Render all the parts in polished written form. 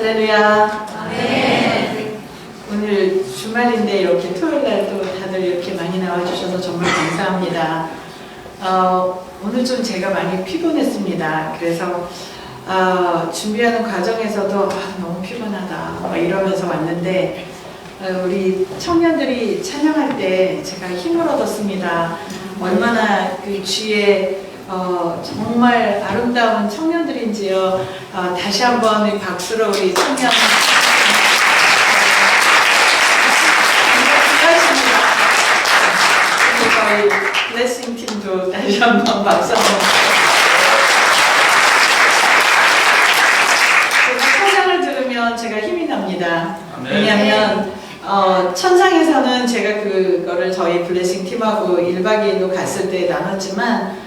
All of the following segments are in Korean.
할렐루야. 아멘. 오늘 주말인데 이렇게 토요일날 또 다들 이렇게 많이 나와주셔서 정말 감사합니다. 오늘 좀 제가 많이 피곤했습니다. 그래서 준비하는 과정에서도 너무 피곤하다 뭐 이러면서 왔는데 우리 청년들이 찬양할 때 제가 힘을 얻었습니다. 얼마나 그 주의 정말 아름다운 청년들인지요. 다시 한번 박수로 우리 청년 저희 블레싱 팀도 다시 한번 박수 한번. 제가 찬양을 들으면 제가 힘이 납니다. 왜냐하면 천상에서는 제가 그거를 저희 블레싱 팀하고 1박 2일로 갔을 때 나눴지만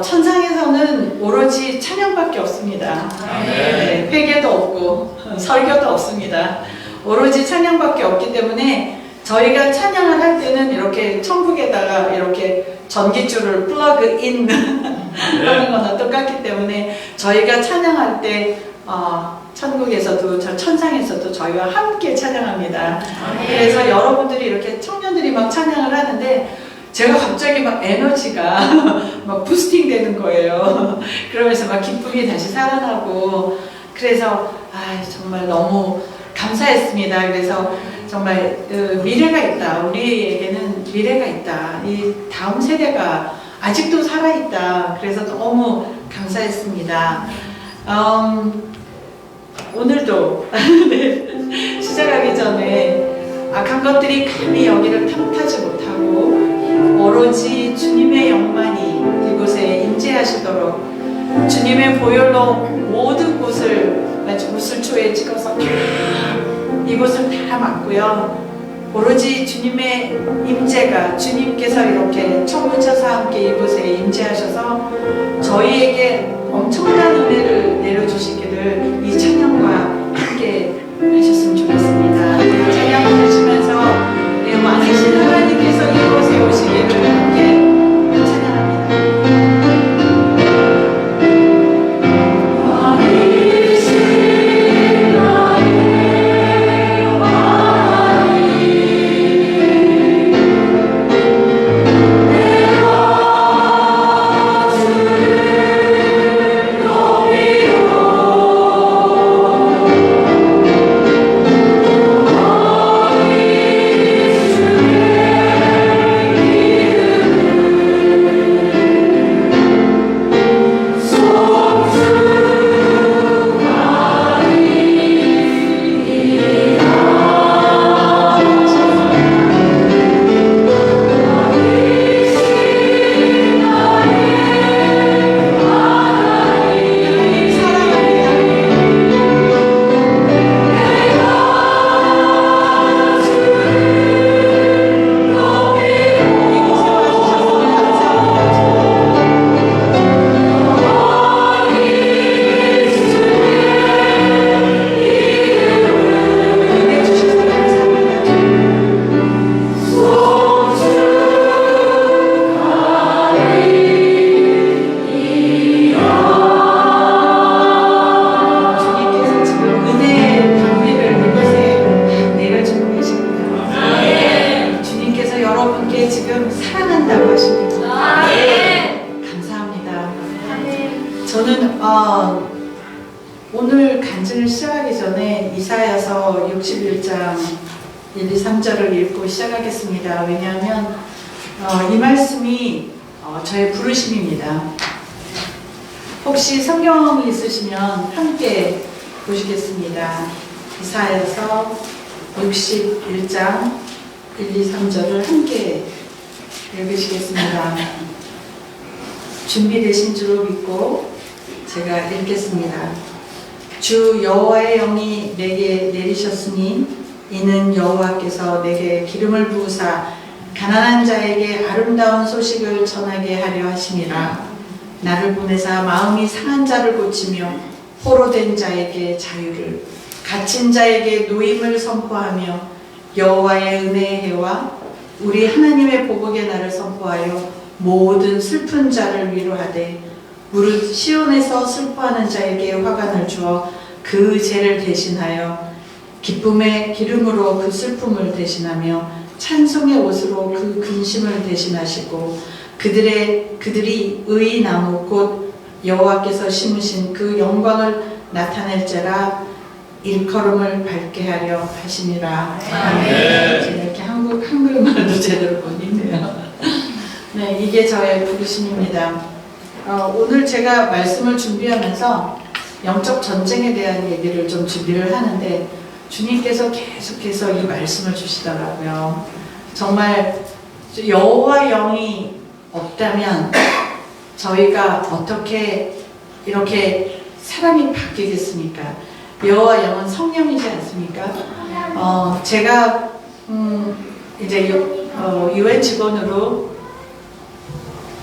천상에서는 오로지 찬양밖에 없습니다. 네, 회개도 없고 설교도 없습니다. 오로지 찬양밖에 없기 때문에 저희가 찬양을 할 때는 이렇게 천국에다가 이렇게 전기줄을 플러그 인 하는 거나 똑같기 때문에 저희가 찬양할 때 천국에서도 천상에서도 저희와 함께 찬양합니다. 그래서 여러분들이 이렇게 청년들이 막 찬양을 하는데 제가 갑자기 막 에너지가 막 부스팅 되는 거예요. 그러면서 막 기쁨이 다시 살아나고 그래서 정말 너무 감사했습니다. 그래서 정말 미래가 있다. 우리에게는 미래가 있다. 이 다음 세대가 아직도 살아있다. 그래서 너무 감사했습니다. 오늘도 네, 시작하기 전에 악한 것들이 감히 여기를 탐타지 못하고 오로지 주님의 영만이 이곳에 임재하시도록 주님의 보혈로 모든 곳을 마치 무술초에 찍어서 이곳을 다 막고요. 오로지 주님의 임재가 주님께서 이렇게 천부처사 함께 이곳에 임재하셔서 저희에게 엄청난 은혜를 내려주시기를 이 찬양과 함께 하셨으면 좋겠습니다. 찬양 부르시면서 왕이신 하나님께서 이곳에 오시기를 함께 오늘 간증을 시작하기 전에 이사야서 61장 1, 2, 3절을 읽고 시작하겠습니다. 왜냐하면 이 말씀이 저의 부르심입니다. 혹시 성경이 있으시면 함께 보시겠습니다. 이사야서 61장 1, 2, 3절을 함께 읽으시겠습니다. 준비되신 줄로 믿고 제가 읽겠습니다. 주 여호와의 영이 내게 내리셨으니 이는 여호와께서 내게 기름을 부으사 가난한 자에게 아름다운 소식을 전하게 하려 하심이라. 나를 보내사 마음이 상한 자를 고치며 포로된 자에게 자유를, 갇힌 자에게 노임을 선포하며 여호와의 은혜의 해와 우리 하나님의 보복의 날을 선포하여 모든 슬픈 자를 위로하되 무릇 시온에서 슬퍼하는 자에게 화관을 주어 그 죄를 대신하여 기쁨의 기름으로 그 슬픔을 대신하며 찬송의 옷으로 그 근심을 대신하시고 그들이 의의 나무 곧 여호와께서 심으신 그 영광을 나타낼지라 일컬음을 밝게 하려 하심이라. 아멘. 이렇게 한글말도 제대로 못 읽네요. 네, 이게 저의 부르심입니다. 오늘 제가 말씀을 준비하면서 영적 전쟁에 대한 얘기를 좀 준비를 하는데 주님께서 계속해서 이 말씀을 주시더라고요. 정말 여호와 영이 없다면 저희가 어떻게 이렇게 사람이 바뀌겠습니까? 여호와 영은 성령이지 않습니까? 제가 이제 UN 직원으로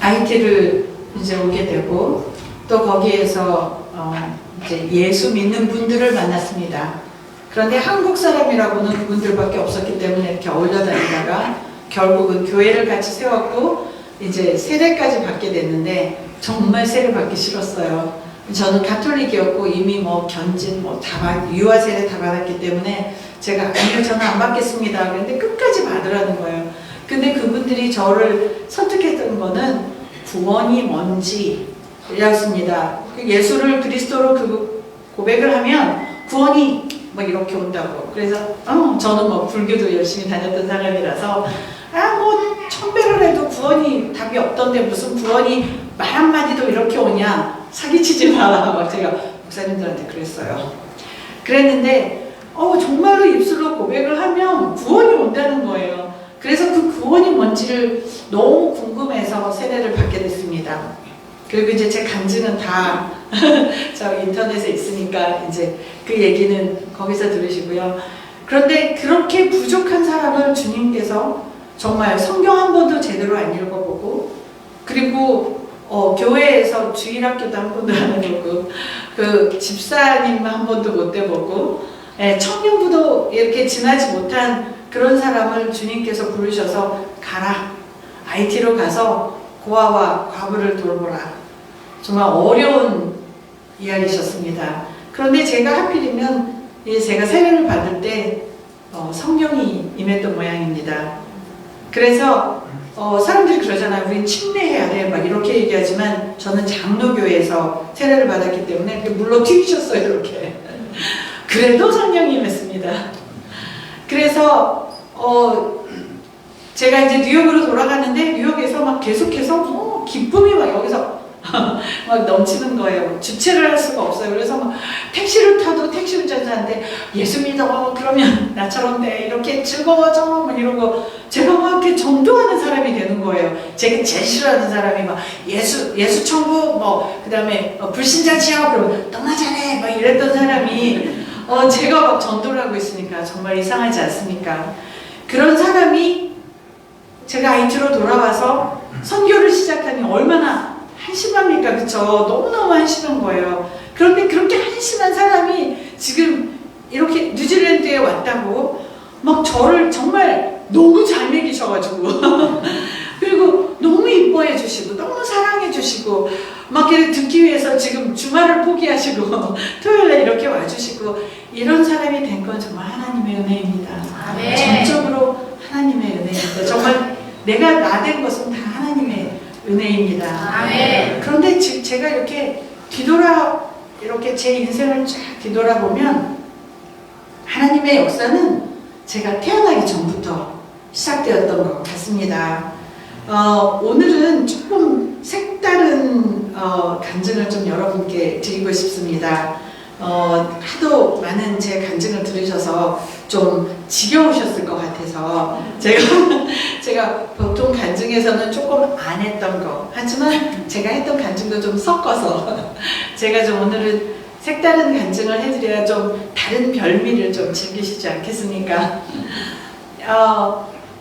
IT를 이제 오게 되고 또 거기에서 이제 예수 믿는 분들을 만났습니다. 그런데 한국 사람이라고는 그분들밖에 없었기 때문에 이렇게 어울려 다니다가 결국은 교회를 같이 세웠고 이제 세례까지 받게 됐는데 정말 세례 받기 싫었어요. 저는 가톨릭이었고 이미 뭐 견진 유아 세례 다 받았기 때문에 제가 아니요 저는 안 받겠습니다. 그런데 끝까지 받으라는 거예요. 근데 그분들이 저를 설득했던 거는 구원이 뭔지였습니다. 예수를 그리스도로 고백을 하면 구원이 뭐 이렇게 온다고. 그래서 저는 뭐 불교도 열심히 다녔던 사람이라서 뭐 천배를 해도 구원이 답이 없던데 무슨 구원이 말 한마디도 이렇게 오냐, 사기치지 마라. 막 제가 목사님들한테 그랬어요. 그랬는데 정말로 입술로 고백을 하면 구원이 온다는 거예요. 그래서 그 구원이 뭔지를 너무 궁금해서 세례를 받게 됐습니다. 그리고 이제 제 간증은 다 저 인터넷에 있으니까 이제 그 얘기는 거기서 들으시고요. 그런데 그렇게 부족한 사람을 주님께서 정말 성경 한 번도 제대로 안 읽어보고 그리고 교회에서 주일학교도 한 번도 안 해보고 그 집사님 한 번도 못 돼보고 청년부도 이렇게 지나지 못한 그런 사람을 주님께서 부르셔서 가라, IT로 가서 고아와 과부를 돌보라. 정말 어려운 이야기셨습니다. 그런데 제가 하필이면 제가 세례를 받을 때 성령이 임했던 모양입니다. 그래서 사람들이 그러잖아요. 우린 침례해야 돼 막 이렇게 얘기하지만 저는 장로교회에서 세례를 받았기 때문에 물론 튀기셨어요 이렇게. 그래도 성령이 임했습니다. 그래서 제가 이제 뉴욕으로 돌아갔는데 뉴욕에서 막 계속해서 기쁨이 막 여기서 막 넘치는 거예요. 주체를 할 수가 없어요. 그래서 막 택시를 타도 택시 운전자한테 예수 믿어 그러면 나처럼 돼 이렇게 즐거워져 막 이러고 제가 막 이렇게 전도하는 사람이 되는 거예요. 제가 제일 싫어하는 사람이 막 예수 천국 그 다음에 불신자 지역 그러면 떠나자래 막 이랬던 사람이 제가 막 전도를 하고 있으니까 정말 이상하지 않습니까? 그런 사람이 제가 IT로 돌아와서 선교를 시작하니 얼마나 한심합니까? 그쵸? 너무너무 한심한 거예요. 그런데 그렇게 한심한 사람이 지금 이렇게 뉴질랜드에 왔다고 막 저를 정말 너무 잘 먹이셔가지고 그리고 너무 이뻐해 주시고 너무 사랑해 주시고 막 이렇게 듣기 위해서 지금 주말을 포기하시고 토요일에 이렇게 와주시고 이런 사람이 된 건 정말 하나님의 은혜입니다. 아멘. 전적으로 하나님의 은혜입니다. 정말 내가 나 된 것은 다 하나님의 은혜입니다. 아멘. 그런데 지금 제가 이렇게 이렇게 제 인생을 쫙 뒤돌아보면 하나님의 역사는 제가 태어나기 전부터 시작되었던 것 같습니다. 오늘은 조금 색다른 간증을 좀 여러분께 드리고 싶습니다. 하도 많은 제 간증을 들으셔서 좀 지겨우셨을 것 같아서 제가 보통 간증에서는 조금 안 했던 거 하지만 제가 했던 간증도 좀 섞어서 제가 좀 오늘은 색다른 간증을 해드려야 좀 다른 별미를 좀 즐기시지 않겠습니까?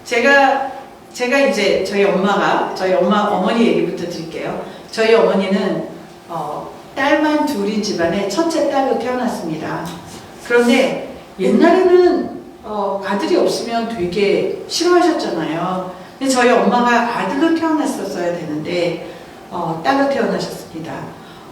제가 이제 저희 어머니 얘기부터 드릴게요. 저희 어머니는 딸만 둘인 집안의 첫째 딸로 태어났습니다. 그런데 옛날에는 아들이 없으면 되게 싫어하셨잖아요. 근데 저희 엄마가 아들로 태어났었어야 되는데 딸로 태어나셨습니다.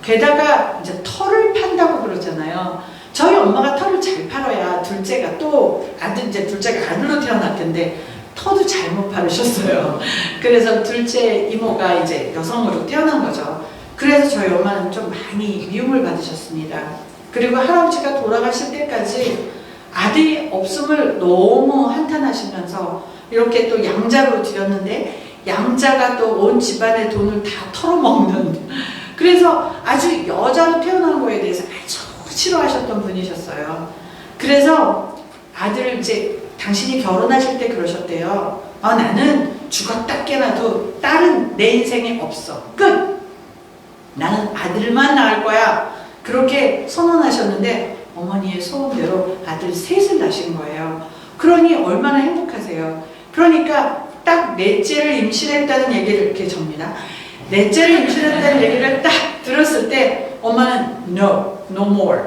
게다가 이제 털을 판다고 그러잖아요. 저희 엄마가 털을 잘 팔아야 둘째가 또 이제 둘째가 아들로 태어날 텐데 터도 잘못 바르셨어요. 그래서 둘째 이모가 이제 여성으로 태어난 거죠. 그래서 저희 엄마는 좀 많이 미움을 받으셨습니다. 그리고 할아버지가 돌아가실 때까지 아들이 없음을 너무 한탄하시면서 이렇게 또 양자로 드렸는데 양자가 또 온 집안의 돈을 다 털어먹는, 그래서 아주 여자로 태어난 거에 대해서 아주 싫어하셨던 분이셨어요. 그래서 아들을 이제 당신이 결혼하실 때 그러셨대요. 나는 죽었다 깨나도 딸은 내 인생에 없어. 끝! 나는 아들만 낳을 거야. 그렇게 선언하셨는데 어머니의 소원대로 아들 셋을 낳으신 거예요. 그러니 얼마나 행복하세요. 그러니까 딱 넷째를 임신했다는 얘기를 이렇게 접니다. 넷째를 임신했다는 얘기를 딱 들었을 때 엄마는 no more.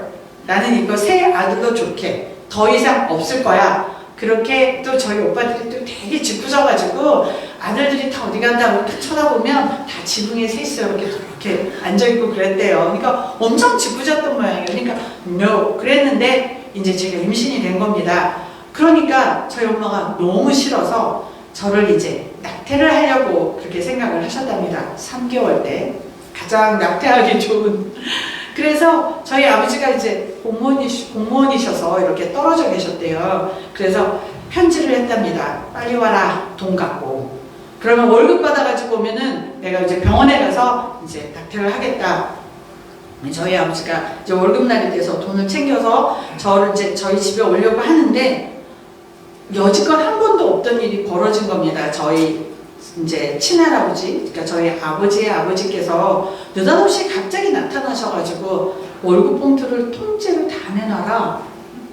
나는 이거 새 아들로 좋게. 더 이상 없을 거야. 그렇게 또 저희 오빠들이 또 되게 짓궂어가지고 아들들이 다 어디 간다고 딱 쳐다보면 다 지붕에 셋이서 이렇게 앉아있고 그랬대요. 그러니까 엄청 짓궂었던 모양이에요. 그러니까 no 그랬는데 이제 제가 임신이 된 겁니다. 그러니까 저희 엄마가 너무 싫어서 저를 이제 낙태를 하려고 그렇게 생각을 하셨답니다. 3개월 때 가장 낙태하기 좋은. 그래서 저희 아버지가 이제 공무원이셔서 이렇게 떨어져 계셨대요. 그래서 편지를 했답니다. 빨리 와라, 돈 갖고. 그러면 월급 받아가지고 오면은 내가 이제 병원에 가서 이제 낙태를 하겠다. 저희 아버지가 이제 월급날이 돼서 돈을 챙겨서 저를 이제 저희 집에 오려고 하는데 여지껏 한 번도 없던 일이 벌어진 겁니다. 저희 이제 친할아버지, 그러니까 저희 아버지의 아버지께서 느닷없이 갑자기 나타나셔가지고 월급 봉투를 통째로 다 내놔라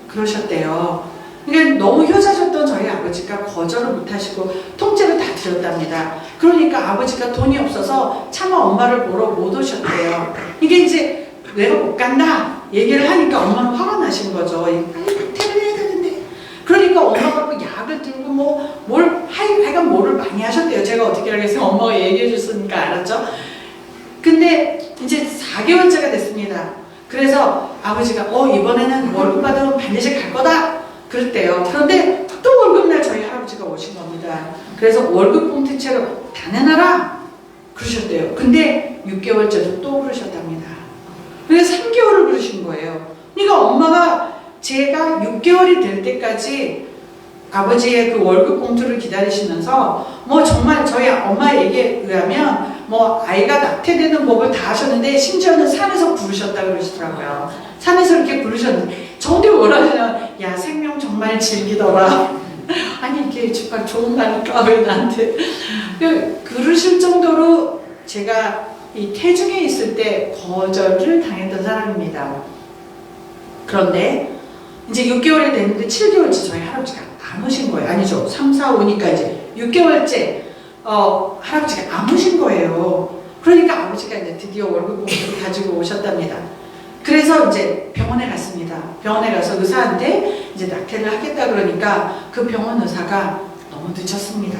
그러셨대요. 그러니까 너무 효자셨던 저희 아버지가 거절을 못하시고 통째로 다 드렸답니다. 그러니까 아버지가 돈이 없어서 차마 엄마를 보러 못 오셨대요. 이게 이제 내가 못 간다 얘기를 하니까 엄마는 화가 나신 거죠. 빨리 낙태를 해야 되는데. 그러니까 엄마가 그 약을 들고 하여간 뭐를 많이 하셨대요. 제가 어떻게 알겠어요. 엄마가 얘기해 줬으니까 알았죠. 근데 이제 4개월째가 됐습니다. 그래서 아버지가 이번에는 월급 받으면 반드시 갈 거다 그랬대요. 그런데 또 월급날 저희 할아버지가 오신 겁니다. 그래서 월급 봉투채로 다 내놔라 그러셨대요. 근데 6개월째도 또 그러셨답니다. 그래서 3개월을 그러신 거예요. 그러니까 엄마가 제가 6개월이 될 때까지 아버지의 그 월급 봉투를 기다리시면서 정말 저희 엄마 얘기에 의하면 아이가 낙태되는 법을 다 하셨는데 심지어는 산에서 부르셨다고 그러시더라고요. 산에서 이렇게 부르셨는데 저한테 뭐라 하냐면 야 생명 정말 즐기더라. 아니 이게 정말 좋은 말일까 왜 나한테 그러실 정도로 제가 이 태중에 있을 때 거절을 당했던 사람입니다. 그런데 이제 6개월이 됐는데 7개월째 저희 할아버지가 안 오신 거예요. 아니죠. 3, 4, 5니까 이제 6개월째 할아버지가 안 오신 거예요. 그러니까 아버지가 이제 드디어 월급 봉투를 가지고 오셨답니다. 그래서 이제 병원에 갔습니다. 병원에 가서 의사한테 이제 낙태를 하겠다 그러니까 그 병원 의사가 너무 늦었습니다.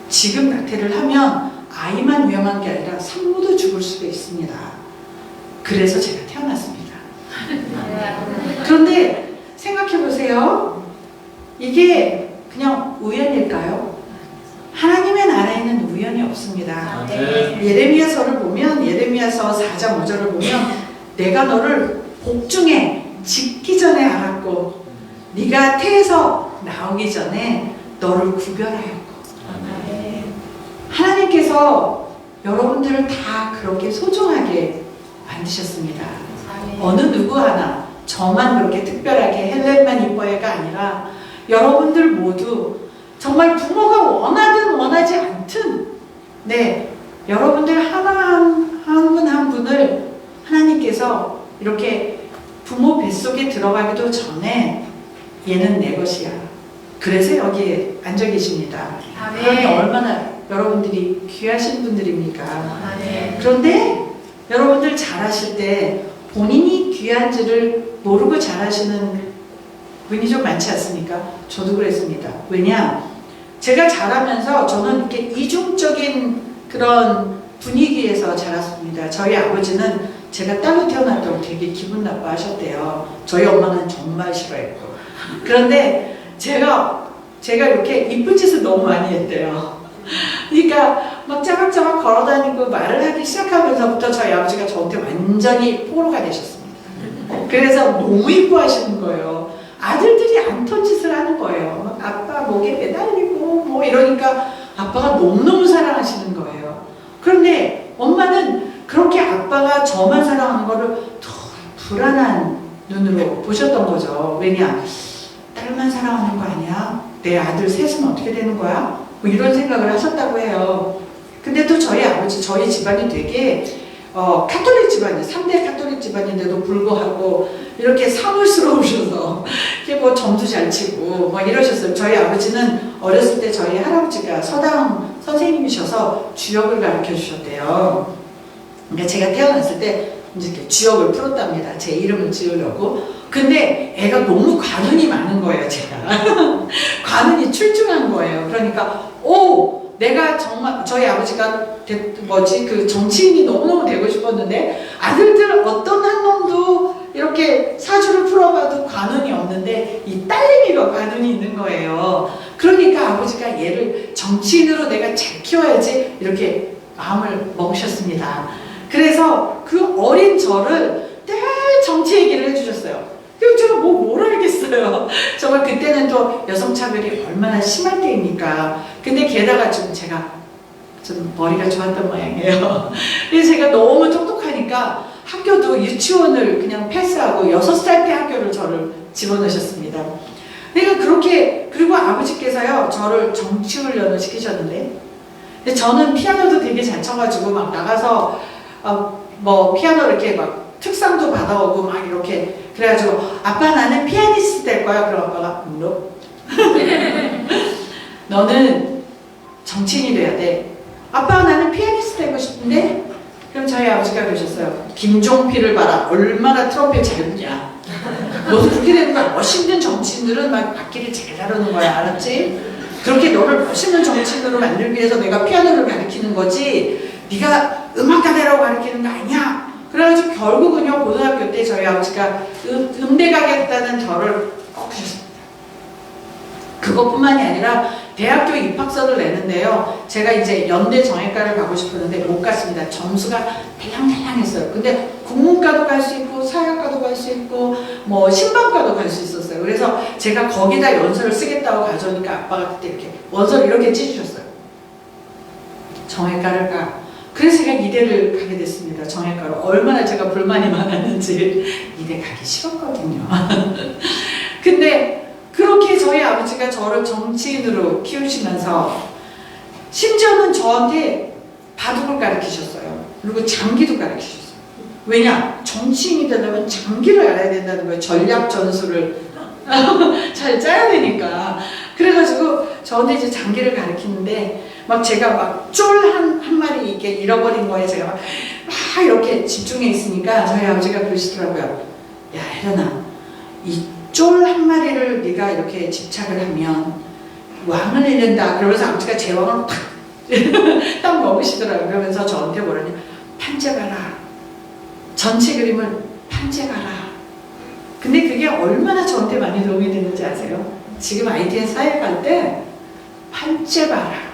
지금 낙태를 하면 아이만 위험한 게 아니라 산모도 죽을 수도 있습니다. 그래서 제가 태어났습니다. 그런데 생각해 보세요. 이게 그냥 우연일까요? 하나님의 나라에는 우연이 없습니다. 예레미야서를 보면 예레미야서 4장 5절을 보면 내가 너를 복중에 짓기 전에 알았고 네가 태에서 나오기 전에 너를 구별하였고. 하나님께서 여러분들을 다 그렇게 소중하게 만드셨습니다. 어느 누구 하나 저만 그렇게 특별하게 헬렌만 이뻐해가 아니라 여러분들 모두 정말 부모가 원하든 원하지 않든 여러분들 한 분 한 분을 하나님께서 이렇게 부모 뱃속에 들어가기도 전에 얘는 내 것이야. 그래서 여기에 앉아 계십니다. 그러니 얼마나 여러분들이 귀하신 분들입니까? 그런데 여러분들 잘하실 때 본인이 귀한지를 모르고 잘하시는 분이 좀 많지 않습니까? 저도 그랬습니다. 왜냐? 제가 자라면서 저는 이렇게 이중적인 그런 분위기에서 자랐습니다. 저희 아버지는 제가 딸로 태어났다고 되게 기분 나빠하셨대요. 저희 엄마는 정말 싫어했고. 그런데 제가 이렇게 이쁜 짓을 너무 많이 했대요. 그러니까 막 짜박짜박 걸어다니고 말을 하기 시작하면서부터 저희 아버지가 저한테 완전히 포로가 되셨습니다. 그래서 너무 이뻐하시는 거예요. 아들들이 안 턴 짓을 하는 거예요. 막 아빠 목에 매달리고 뭐 이러니까 아빠가 너무너무 사랑하시는 거예요. 그런데 엄마는 그렇게 아빠가 저만 사랑하는 거를 더 불안한 눈으로 보셨던 거죠. 왜냐? 딸만 사랑하는 거 아니야? 내 아들 셋은 어떻게 되는 거야? 뭐 이런 생각을 하셨다고 해요. 근데 또 저희 아버지, 저희 집안이 되게 카톨릭 집안이에요. 3대 카톨릭 집안인데도 불구하고 이렇게 사물스러우셔서 이렇게 뭐 점도 잘 치고 뭐 이러셨어요. 저희 아버지는 어렸을 때 저희 할아버지가 서당 선생님이셔서 주역을 가르쳐 주셨대요. 그러니까 제가 태어났을 때 이제 이렇게 주역을 풀었답니다. 제 이름을 지으려고. 근데 애가 너무 관운이 많은 거예요, 제가. 관운이 출중한 거예요. 그러니까, 내가 정말, 저희 아버지가 그 정치인이 너무너무 되고 싶었는데, 아들들 어떤 한 놈도 이렇게 사주를 풀어봐도 관운이 없는데, 이 딸내미가 관운이 있는 거예요. 그러니까 아버지가 얘를 정치인으로 내가 잘 키워야지, 이렇게 마음을 먹으셨습니다. 그래서 그 어린 저를 늘 정치 얘기를 해주셨어요. 그리고 제가 뭘 알겠어요. 정말 그때는 또 여성차별이 얼마나 심할 때입니까. 근데 게다가 제가 좀 머리가 좋았던 모양이에요. 그래서 제가 너무 똑똑하니까 학교도 유치원을 그냥 패스하고 6살 때 학교를 저를 집어넣으셨습니다. 그러니까 그렇게, 그리고 아버지께서요, 저를 정치훈련을 시키셨는데, 저는 피아노도 되게 잘 쳐가지고 막 나가서 뭐 피아노 이렇게 막 특상도 받아오고 막 이렇게 그래가지고 아빠 나는 피아니스트 될 거야. 그럼 아빠가 no. 너는 정치인이 돼야 돼. 아빠 나는 피아니스트 되고 싶은데. 그럼 저희 아버지가 그러셨어요. 김종필을 봐라. 얼마나 트럼펫 잘 부냐. 너도 그렇게 되는 거야. 멋있는 정치인들은 막 악기를 잘 다루는 거야. 알았지? 그렇게 너를 멋있는 정치인으로 만들기 위해서 내가 피아노를 가르치는 거지 네가 음악가 되라고 가르치는 거 아니야. 그래가지고 결국은요, 고등학교 때 저희 아버지가 음대 가겠다는 저를 꺾으셨습니다. 그것뿐만이 아니라 대학교 입학서를 내는데요, 제가 이제 연대 정외과를 가고 싶었는데 못 갔습니다. 점수가 달랑달랑했어요. 근데 국문과도 갈 수 있고 사회학과도 갈 수 있고 뭐 신방과도 갈 수 있었어요. 그래서 제가 거기다 연서를 쓰겠다고 가져오니까 아빠가 그때 이렇게 원서를 이렇게 찢으셨어요. 정외과를 가. 그래서 제가 이대를 가게 됐습니다. 정외과로. 얼마나 제가 불만이 많았는지. 이대 가기 싫었거든요. 근데 그렇게 저희 아버지가 저를 정치인으로 키우시면서 심지어는 저한테 바둑을 가르치셨어요. 그리고 장기도 가르치셨어요. 왜냐? 정치인이 되려면 장기를 알아야 된다는 거예요. 전략 전술을 잘 짜야 되니까. 그래가지고 저한테 이제 장기를 가르치는데 막 제가 막 쫄 한 마리 이렇게 잃어버린 거에 제가 막 이렇게 집중해 있으니까 저희 아버지가 그러시더라고요. 야, 혜련아, 이 쫄 한 마리를 네가 이렇게 집착을 하면 왕을 잃는다. 그러면서 아버지가 제 왕을 딱 먹으시더라고요. 그러면서 저한테 뭐라냐, 판재봐라. 전체 그림을 판재봐라. 근데 그게 얼마나 저한테 많이 도움이 되는지 아세요? 지금 ITN 사회 갈 때 판재봐라.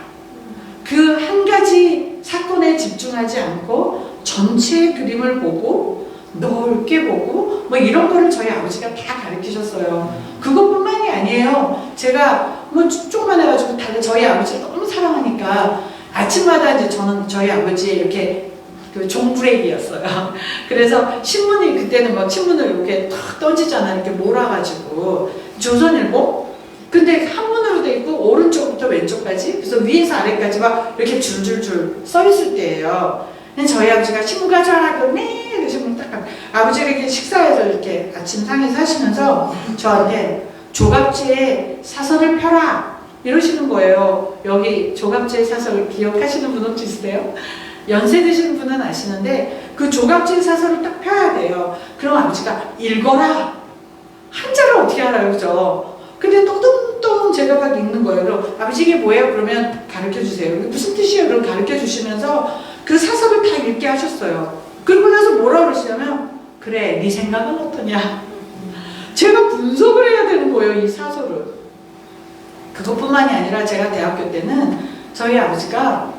그 한 가지 사건에 집중하지 않고 전체 그림을 보고 넓게 보고 뭐 이런 거를 저희 아버지가 다 가르치셨어요. 그것뿐만이 아니에요. 제가 뭐 조금만 해가지고 다들 저희 아버지를 너무 사랑하니까 아침마다 이제 저는 저희 아버지 이렇게 그 종브레이크였어요. 그래서 신문이 그때는 막 신문을 이렇게 탁 던지잖아요. 이렇게 몰아가지고 조선일보. 근데 한문으로 돼 있고 오른쪽부터 왼쪽까지, 그래서 위에서 아래까지 막 이렇게 줄줄줄 써 있을 때예요. 근데 저희 아버지가 신문 가져와라 그러면 네 신문 딱 아버지가 이렇게 식사해서 이렇게 아침 상에서 하시면서 저한테 조갑지에 사설을 펴라 이러시는 거예요. 여기 조갑지에 사설 기억하시는 분 혹시 있으세요? 연세 드신 분은 아시는데 그 조갑지에 사설을 딱 펴야 돼요. 그럼 아버지가 읽어라. 한자를 어떻게 알아요, 그죠? 근데 또둥또둥 제가 막 읽는 거예요. 그럼 아버지 이게 뭐예요? 그러면 가르쳐 주세요. 무슨 뜻이에요? 그럼 가르쳐 주시면서 그 사설을 다 읽게 하셨어요. 그러고 나서 뭐라 그러시냐면, 그래, 네 생각은 어떠냐? 제가 분석을 해야 되는 거예요, 이 사설을. 그것뿐만이 아니라 제가 대학교 때는 저희 아버지가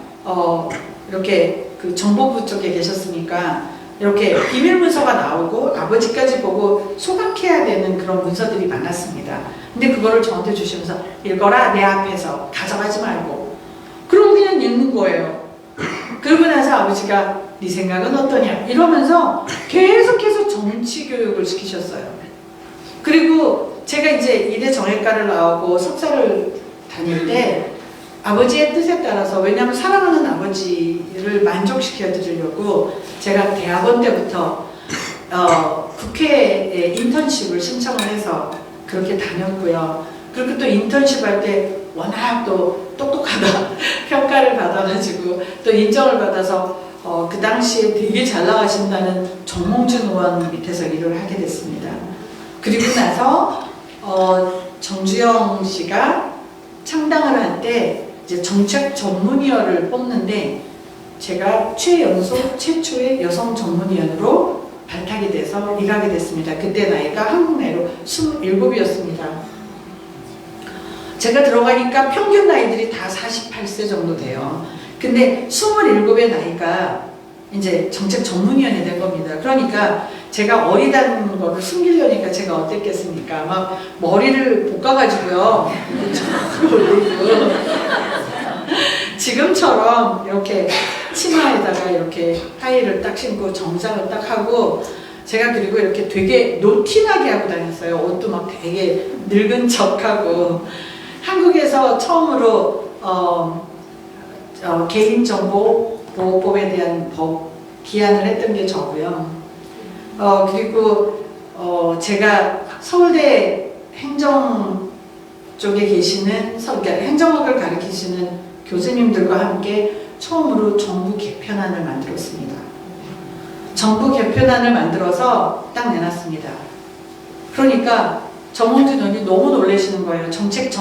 이렇게 그 정보부 쪽에 계셨으니까 이렇게 비밀 문서가 나오고 아버지까지 보고 소각해야 되는 그런 문서들이 많았습니다. 근데 그거를 저한테 주시면서 읽어라, 내 앞에서 가져가지 말고. 그러고 그냥 읽는 거예요. 그러고 나서 아버지가 네 생각은 어떠냐 이러면서 계속해서 정치 교육을 시키셨어요. 그리고 제가 이제 이대 정외과를 나오고 석사를 다닐 때 아버지의 뜻에 따라서, 왜냐하면 사랑하는 아버지를 만족시켜 드리려고 제가 대학원 때부터 국회에 인턴십을 신청을 해서 그렇게 다녔고요. 그리고 또 인턴십 할 때 워낙 또 똑똑하다 평가를 받아가지고 또 인정을 받아서 그 당시에 되게 잘 나가신다는 정몽준 의원 밑에서 일을 하게 됐습니다. 그리고 나서 정주영 씨가 창당을 할 때 이제 정책 전문위원을 뽑는데 제가 최연소 최초의 여성 전문위원으로 발탁이 돼서 일하게 됐습니다. 그때 나이가 한국 나이로 27이었습니다. 제가 들어가니까 평균 나이들이 다 48세 정도 돼요. 근데 27의 나이가 이제 정책 전문위원이 된 겁니다. 그러니까 제가 어리다는 거를 숨기려니까 제가 어땠겠습니까? 막 머리를 볶아가지고요. 지금처럼 이렇게 치마에다가 이렇게 하의를 딱 신고 정장을 딱 하고, 제가 그리고 이렇게 되게 노티나게 하고 다녔어요. 옷도 막 되게 늙은 척하고. 한국에서 처음으로 개인정보보호법에 대한 법 기한을 했던 게 저고요. 그리고 제가 서울대 행정 쪽에 계시는 그러니까 행정학을 가르치시는 교수님들과 함께 처음으로 정부 개편안을 만들었습니다. 정부 개편안을 만들어서 딱 내놨습니다. 그러니까 정몽준 의원이 너무 놀라시는 거예요. 정책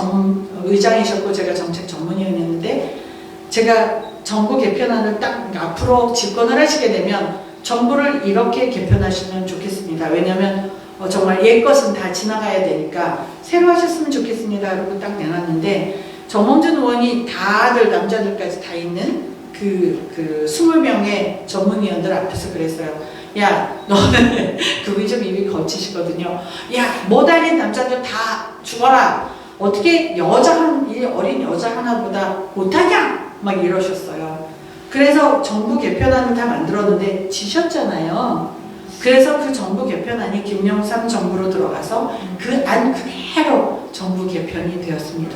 의장이셨고 제가 정책 전문위원이었는데, 제가 정부 개편안을 딱 앞으로 집권을 하시게 되면 정부를 이렇게 개편하시면 좋겠습니다. 왜냐하면 정말 옛 것은 다 지나가야 되니까 새로 하셨으면 좋겠습니다. 그러고 딱 내놨는데, 정몽준 의원이 다들 남자들까지 다 있는 그 20명의 전문위원들 앞에서 그랬어요. 야, 너는 그분이 좀 입이 거치시거든요. 야, 못 알린 남자들 다 죽어라. 어떻게 이 어린 여자 하나보다 못하냐? 막 이러셨어요. 그래서 정부 개편안을 다 만들었는데 지셨잖아요. 그래서 그 정부 개편안이 김영삼 정부로 들어가서 그 안 그대로 정부 개편이 되었습니다.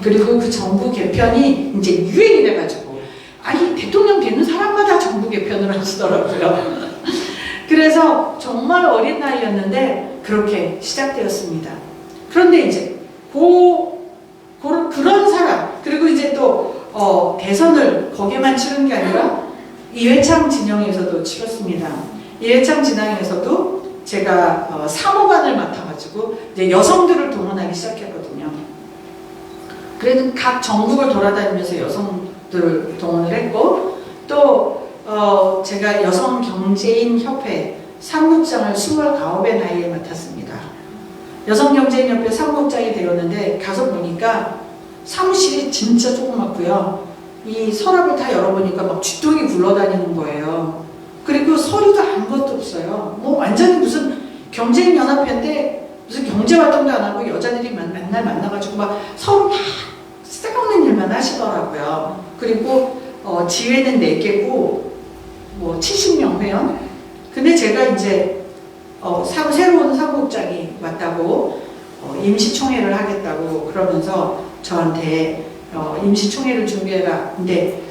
그리고 그 정부 개편이 이제 유행이 돼가지고, 아니 대통령 되는 사람마다 정부 개편을 하시더라고요. 그래서 정말 어린 나이였는데 그렇게 시작되었습니다. 그런데 이제 그런 사람, 그리고 이제 또 대선을 거기만 치른 게 아니라 이회창 진영에서도 치렀습니다. 이회창 진영에서도 제가 사무관을 맡아가지고 이제 여성들을 동원하기 시작했거든요. 그래도 각 전국을 돌아다니면서 여성들을 동원을 했고, 또 제가 여성경제인협회 사무국장을 29의 나이에 맡았습니다. 여성경제인협회 사무국장이 되었는데 가서 보니까 사무실이 진짜 조그맣고요. 이 서랍을 다 열어보니까 막 쥐똥이 굴러다니는 거예요. 그리고 서류도 아무것도 없어요. 뭐 완전히 무슨 경제인연합회인데 무슨 경제활동도 안 하고 여자들이 맨날 만나가지고 막 서로 다 쓸데없는 일만 하시더라고요. 그리고 지회는 4개고 뭐 70명 회원. 근데 제가 이제 새로운 사무국장이 왔다고 임시총회를 하겠다고 그러면서 저한테 임시총회를 준비해라. 근데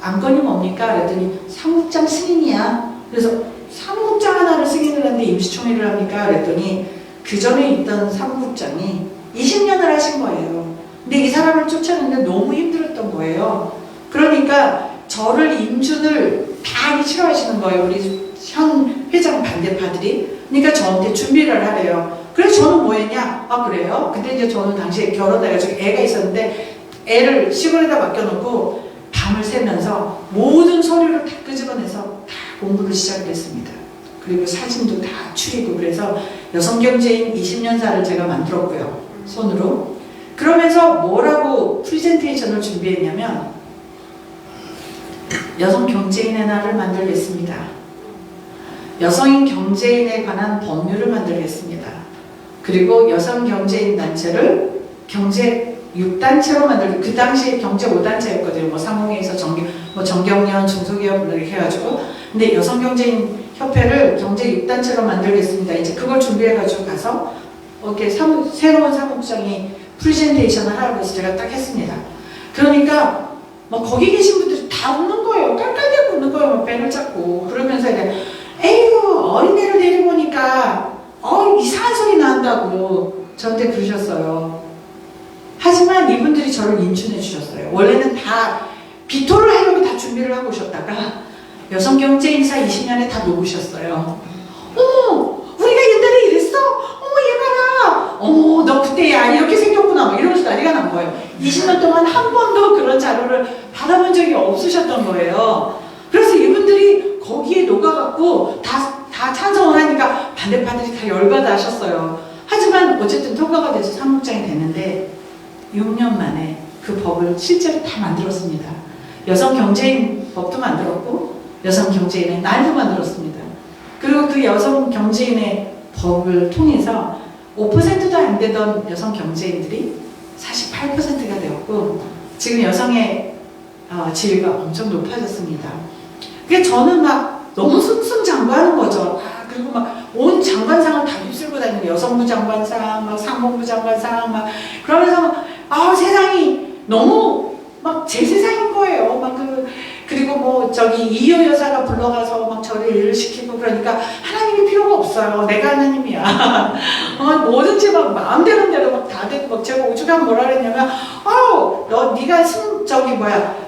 안건이 뭡니까? 그랬더니 사무국장 승인이야. 그래서 사무국장 하나를 승인을 하는데 임시총회를 합니까? 그랬더니 그 전에 있던 사무국장이 20년을 하신 거예요. 근데 이 사람을 쫓아내는데 너무 힘들었던 거예요. 그러니까 저를 임준을 다 하기 싫어하시는 거예요. 우리 현 회장 반대파들이. 그러니까 저한테 준비를 하래요. 그래서 저는 뭐 했냐? 아 그래요? 근데 이제 저는 당시에 결혼해가지고 애가 있었는데 애를 시골에다 맡겨놓고 밤을 새면서 모든 서류를 다 끄집어내서 다 공부를 시작을 했습니다. 그리고 사진도 다 추리고 그래서 여성경제인 20년사를 제가 만들었고요. 손으로. 그러면서 뭐라고 프레젠테이션을 준비했냐면 여성 경제인의 날을 만들겠습니다. 여성인 경제인에 관한 법률을 만들겠습니다. 그리고 여성 경제인 단체를 경제 6단체로 만들고 그 당시에 경제 5단체였거든요. 뭐 상공회에서 정경련, 중소기업 이렇게 해가지고 근데 여성 경제인 협회를 경제 6단체로 만들겠습니다. 이제 그걸 준비해가지고 가서 이렇게 새로운 사무국장이 프레젠테이션을 하라고 해서 제가 딱 했습니다. 그러니까 막 거기 계신 분들이 다 웃는 거예요. 깔깔대고 웃는 거예요. 막 배를 잡고 그러면서 이제 에이구 어린애를 데리고 오니까 이상한 소리 나온다고 저한테 그러셨어요. 하지만 이분들이 저를 인준해 주셨어요. 원래는 다 비토를 하려고 다 준비를 하고 오셨다가 여성경제인사 20년에 다 놓으셨어요. 어머 우리가 옛날에 이랬어? 어머 얘 봐라. 어머 너 그때야 이렇게 생겼구나 막 이러면서 난리가 난 거예요. 20년 동안 한 번도 그런 자료를 받아본 적이 없으셨던 거예요. 그래서 이분들이 거기에 녹아갖고 다 찬성을 하니까 반대파들이 다 열받아 하셨어요. 하지만 어쨌든 통과가 돼서 사무국장이 됐는데 6년 만에 그 법을 실제로 다 만들었습니다. 여성 경제인 법도 만들었고 여성 경제인의 날도 만들었습니다. 그리고 그 여성 경제인의 법을 통해서 5%도 안 되던 여성 경제인들이 48%가 되었고 지금 여성의 지위가 엄청 높아졌습니다. 그게 저는 막 너무 승승장구하는 거죠. 그리고 막 온 장관상을 다 휩쓸고 다니는 여성부 장관상, 막 상공부 장관상, 막 그러면서 막 세상이 너무 막 제 세상인 거예요. 그리고 뭐 저기 이효 여사가 불러가서 막 저를 일을 시키고 그러니까 하나님이 필요가 없어요. 내가 하나님이야. 뭐든지 막 마음대로 막 다 되고 막 제가 오죽하면 뭐라 그랬냐면 네가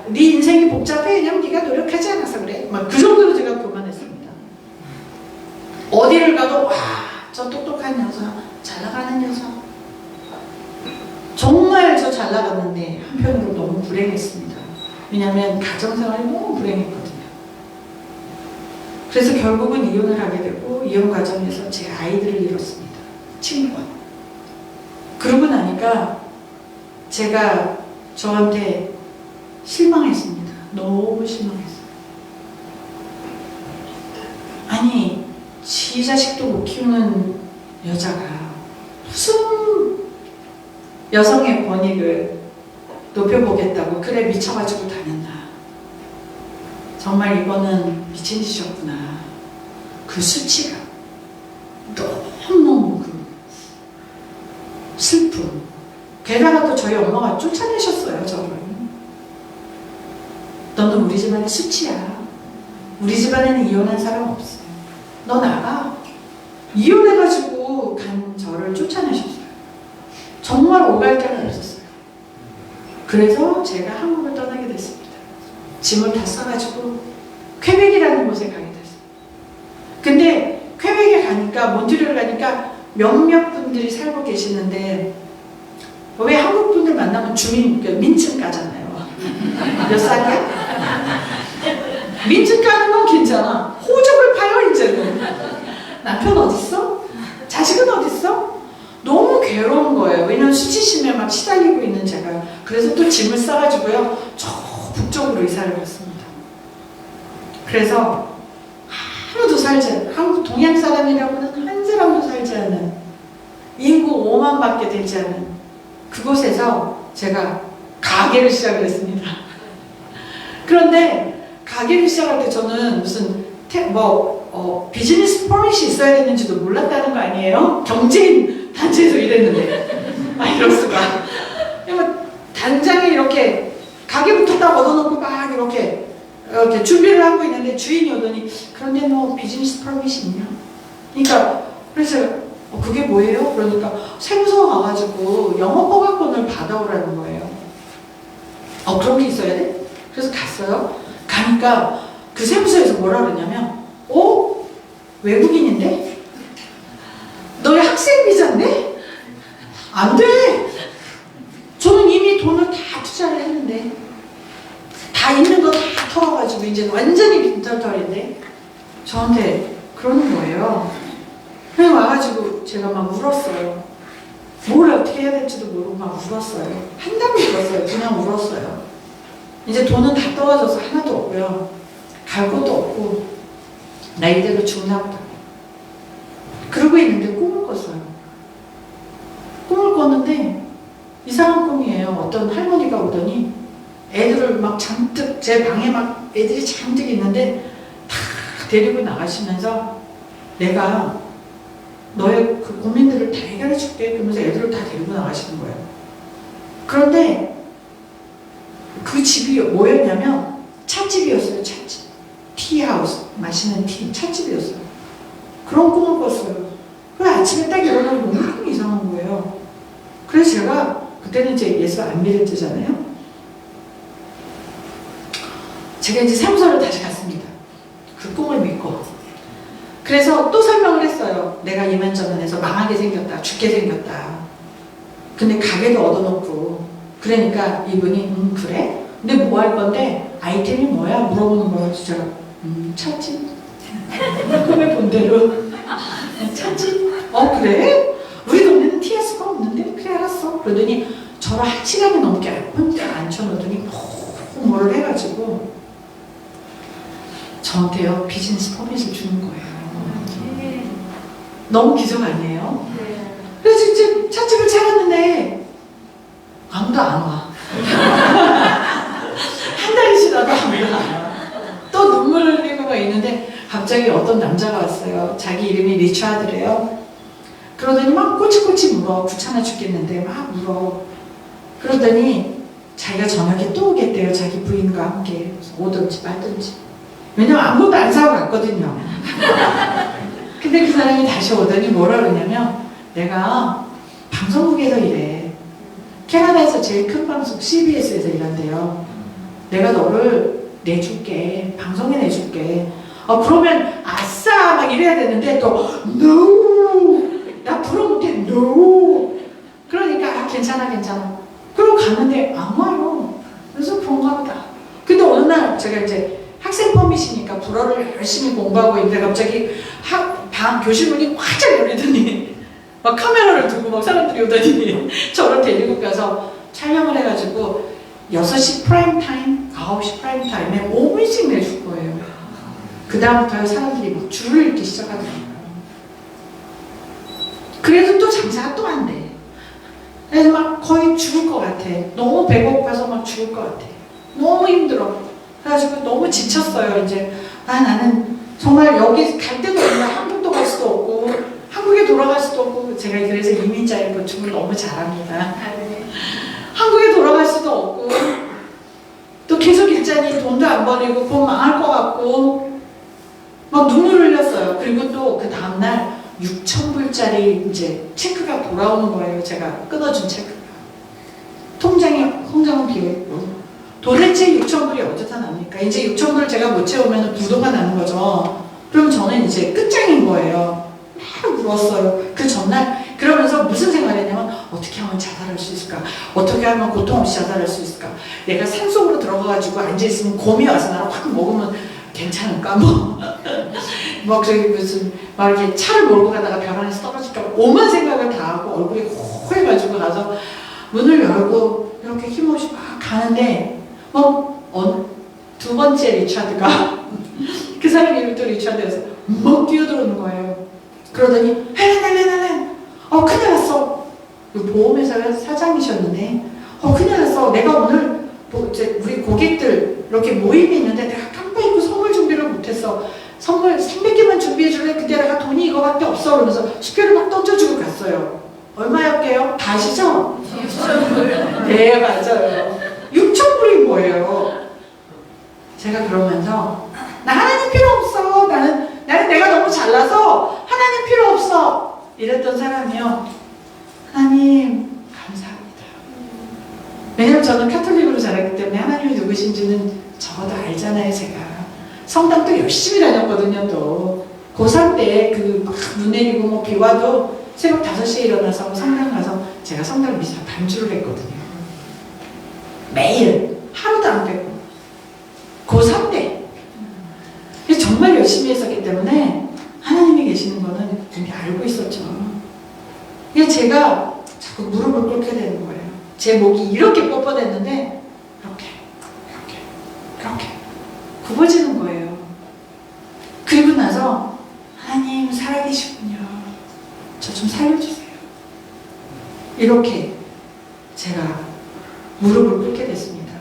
네 인생이 복잡해. 왜냐면 네가 노력하지 않아서 그래. 막 그 정도로 제가 교만했습니다. 어디를 가도 저 똑똑한 여자, 잘 나가는 여자. 정말 저 잘 나갔는데 한편으로 너무 불행했습니다. 왜냐하면 가정생활이 너무 불행했거든요. 그래서 결국은 이혼을 하게 되고 이혼 과정에서 제 아이들을 잃었습니다. 친구가. 그러고 나니까 제가 저한테 실망했습니다. 너무 실망했어요. 아니 지 자식도 못 키우는 여자가 무슨 여성의 권익을 높여보겠다고 그래 미쳐가지고 다녔나. 정말 이거는 미친 짓이었구나. 그 수치가 너무너무 슬픔. 게다가 또 저희 엄마가 쫓아내셨어요. 저를. 너는 우리 집안의 수치야. 우리 집안에는 이혼한 사람 없어. 너 나가. 이혼해가지고 간 저를 쫓아내셨어요. 정말 오갈 데가 없었어요. 그래서 제가 한국을 떠나게 됐습니다. 짐을 다 싸가지고 퀘벡이라는 곳에 가게 됐어요. 근데 퀘벡에 가니까 몬트리올 가니까 몇몇 분들이 살고 계시는데 왜 한국 분들 만나면 민증 까잖아요. 몇 살이야? 민증 까는 건 괜찮아. 호적을 파요 이제는. 남편 어딨어? 자식은 어딨어? 너무 괴로운 거예요. 왜냐면 수치심에 막 시달리고 있는 제가. 그래서 또 짐을 싸가지고요 저 북쪽으로 이사를 갔습니다. 그래서 아무도 살지 않는, 한국 동양 사람이라고는 한 사람도 살지 않는, 인구 5만 밖에 되지 않은 그곳에서 제가 가게를 시작을 했습니다. 그런데 가게를 시작할 때 저는 무슨 비즈니스 퍼밋이 있어야 되는지도 몰랐다는 거 아니에요? 경제인 단체에서 일했는데. 이럴 수가. 단장에 이렇게 가게부터 딱 얻어놓고 막 이렇게 준비를 하고 있는데 주인이 오더니 그런데 너 비즈니스 퍼밋이 있냐? 그러니까 그래서 그게 뭐예요? 그러니까 세무서 가가지고 영업 허가권을 받아오라는 거예요. 그런 게 있어야 돼? 그래서 갔어요. 가니까 그 세무서에서 뭐라 그러냐면 외국인인데? 너의 학생 비자인데? 안 돼! 저는 이미 돈을 다 투자를 했는데 다 있는 거 다 털어가지고 이제 완전히 빈털털인데 저한테 그러는 거예요. 그냥 와가지고 제가 막 울었어요. 뭘 어떻게 해야 될지도 모르고 막 울었어요. 한담 울었어요. 그냥 울었어요. 이제 돈은 다 떨어져서 하나도 없고요. 갈 곳도 없고 나 이대로 죽나 보다. 그러고 있는데 꿈을 꿨어요. 꿈을 꿨는데 이상한 꿈이에요. 어떤 할머니가 오더니 애들을 막 잔뜩 제 방에 막 애들이 잔뜩 있는데 다 데리고 나가시면서 내가 너의 그 고민들을 다 해결해 줄게 그러면서 애들을 다 데리고 나가시는 거예요. 그런데 그 집이 뭐였냐면 찻집이었어요. 찻집. 티하우스. 마시는 티. 찻집이었어요. 그런 꿈을 꿨어요. 그 아침에 딱 일어나면 너무 이상한 거예요. 그래서 제가 그때는 이제 예수 안 믿을 때잖아요. 제가 이제 사무소를 다시 갔습니다. 그 꿈을 믿고. 그래서 또 설명을 했어요. 내가 이만저만해서 망하게 생겼다. 죽게 생겼다. 근데 가게도 얻어놓고. 그러니까 이분이 그래? 근데 뭐 할 건데? 아이템이 뭐야? 물어보는 거예요. 제가 찻집. 꿈에 본 대로 찻집. 그래? 우리 동네는 TS가 없는데? 그래 알았어. 그러더니 저를 1시간이 넘게 혼자 앉혀놓더니 뭐를 해가지고 저한테요 비즈니스 퍼밋을 주는 거예요. 너무 기적 아니에요? 그래서 이제 찻집을 차렸는데 아무도 안 와. 한 달이 지나도 아무도 안 와. 또 눈물 흘리고 막 있는데 갑자기 어떤 남자가 왔어요. 자기 이름이 리차드래요. 그러더니 막 꼬치꼬치 물어. 귀찮아 죽겠는데 막 물어. 그러더니 자기가 저녁에 또 오겠대요. 자기 부인과 함께. 오든지 말든지. 왜냐면 아무것도 안 사고 갔거든요. 근데 그 사람이 다시 오더니 뭐라 그러냐면 내가 방송국에서 일해. 캐나다에서 제일 큰 방송 CBS에서 일한대요. 내가 너를 내줄게. 방송에 내줄게. 그러면 아싸 막 이래야 되는데 또 no 나 불어 못해 no 그러니까 괜찮아 그러고 가는데 안 와요. 그래서 그런가 보다. 근데 어느 날 제가 이제 학생 퍼밋이니까 불어를 열심히 공부하고 있는데 갑자기 교실 문이 활짝 열리더니 막 카메라를 두고 막 사람들이 오더니 저를 데리고 가서 촬영을 해가지고 6시 프라임 타임, 9시 프라임 타임에 5분씩 내줄 거예요. 그 다음부터 사람들이 막 줄을 읽기 시작하더라고요. 그래도 또 장사가 또 안 돼. 그래서 막 거의 죽을 것 같아. 너무 배고파서 막 죽을 것 같아. 너무 힘들어. 그래가지고 너무 지쳤어요. 이제 나는 정말 여기 갈 데도 없나. 한국도 갈 수도 없고 한국에 돌아갈 수도 없고 제가 그래서 이민자의 건축을 너무 잘합니다. 한국에 돌아갈 수도 없고 또 계속 일자니 돈도 안 버리고 돈 망할 것 같고 막 눈물 흘렸어요. 그리고 또 그 다음날 6,000불짜리 이제 체크가 돌아오는 거예요. 제가 끊어준 체크가. 통장은 비어있고. 도대체 6,000불이 어디다 납니까? 이제 6,000불을 제가 못 채우면 부도가 나는 거죠. 그럼 저는 이제 끝장인 거예요. 막 울었어요. 그 전날 그러면서 무슨 생각을 했냐면 어떻게 하면 자살할 수 있을까? 어떻게 하면 고통 없이 자살할 수 있을까? 내가 산속으로 들어가가지고 앉아있으면 곰이 와서 나를 확 먹으면 괜찮을까? 막 저기 막 이렇게 차를 몰고 가다가 벽 안에서 떨어질까? 오만 생각을 다 하고 얼굴이 호해가지고 가서 문을 열고 이렇게 힘없이 막 가는데 두 번째 리차드가 그 사람 이름이 또 리차드여서 막 뛰어들어오는 거예요. 그러더니 헬렌 큰일 났어. 보험회사 사장이셨는데 큰일 났어. 내가 오늘 이제 우리 고객들 이렇게 모임이 있는데 내가 깜빡 잊고 선물 준비를 못했어. 선물 300개만 준비해줄래? 근데 내가 돈이 이거밖에 없어. 그러면서 수표를 막 던져주고 갔어요. 얼마였게요? 다 아시죠? 6,000불. 네, 맞아요. 6,000불인 거예요. 제가 그러면서 나 하나님 필요 없어. 나는 내가 너무 잘나서 하나님 필요 없어. 이랬던 사람이요. 하나님 감사합니다. 왜냐면 저는 카톨릭으로 자랐기 때문에 하나님이 누구신지는 적어도 알잖아요. 제가 성당도 열심히 다녔거든요. 또 고3 때 그 막 눈 내리고 뭐 비 와도 새벽 5시에 일어나서 성당 가서 제가 성당 미사 반주를 했거든요. 매일 하루도 안 빼고 고3 때 정말 정말 열심히 했었기 때문에 하나님이 계시는 거는 이미 알고 있었죠. 그냥 제가 자꾸 무릎을 꿇게 되는 거예요. 제 목이 이렇게 뻣뻣했는데 이렇게 굽어지는 거예요. 그리고 나서 하나님 살아계시군요. 저 좀 살려주세요. 이렇게 제가 무릎을 꿇게 됐습니다.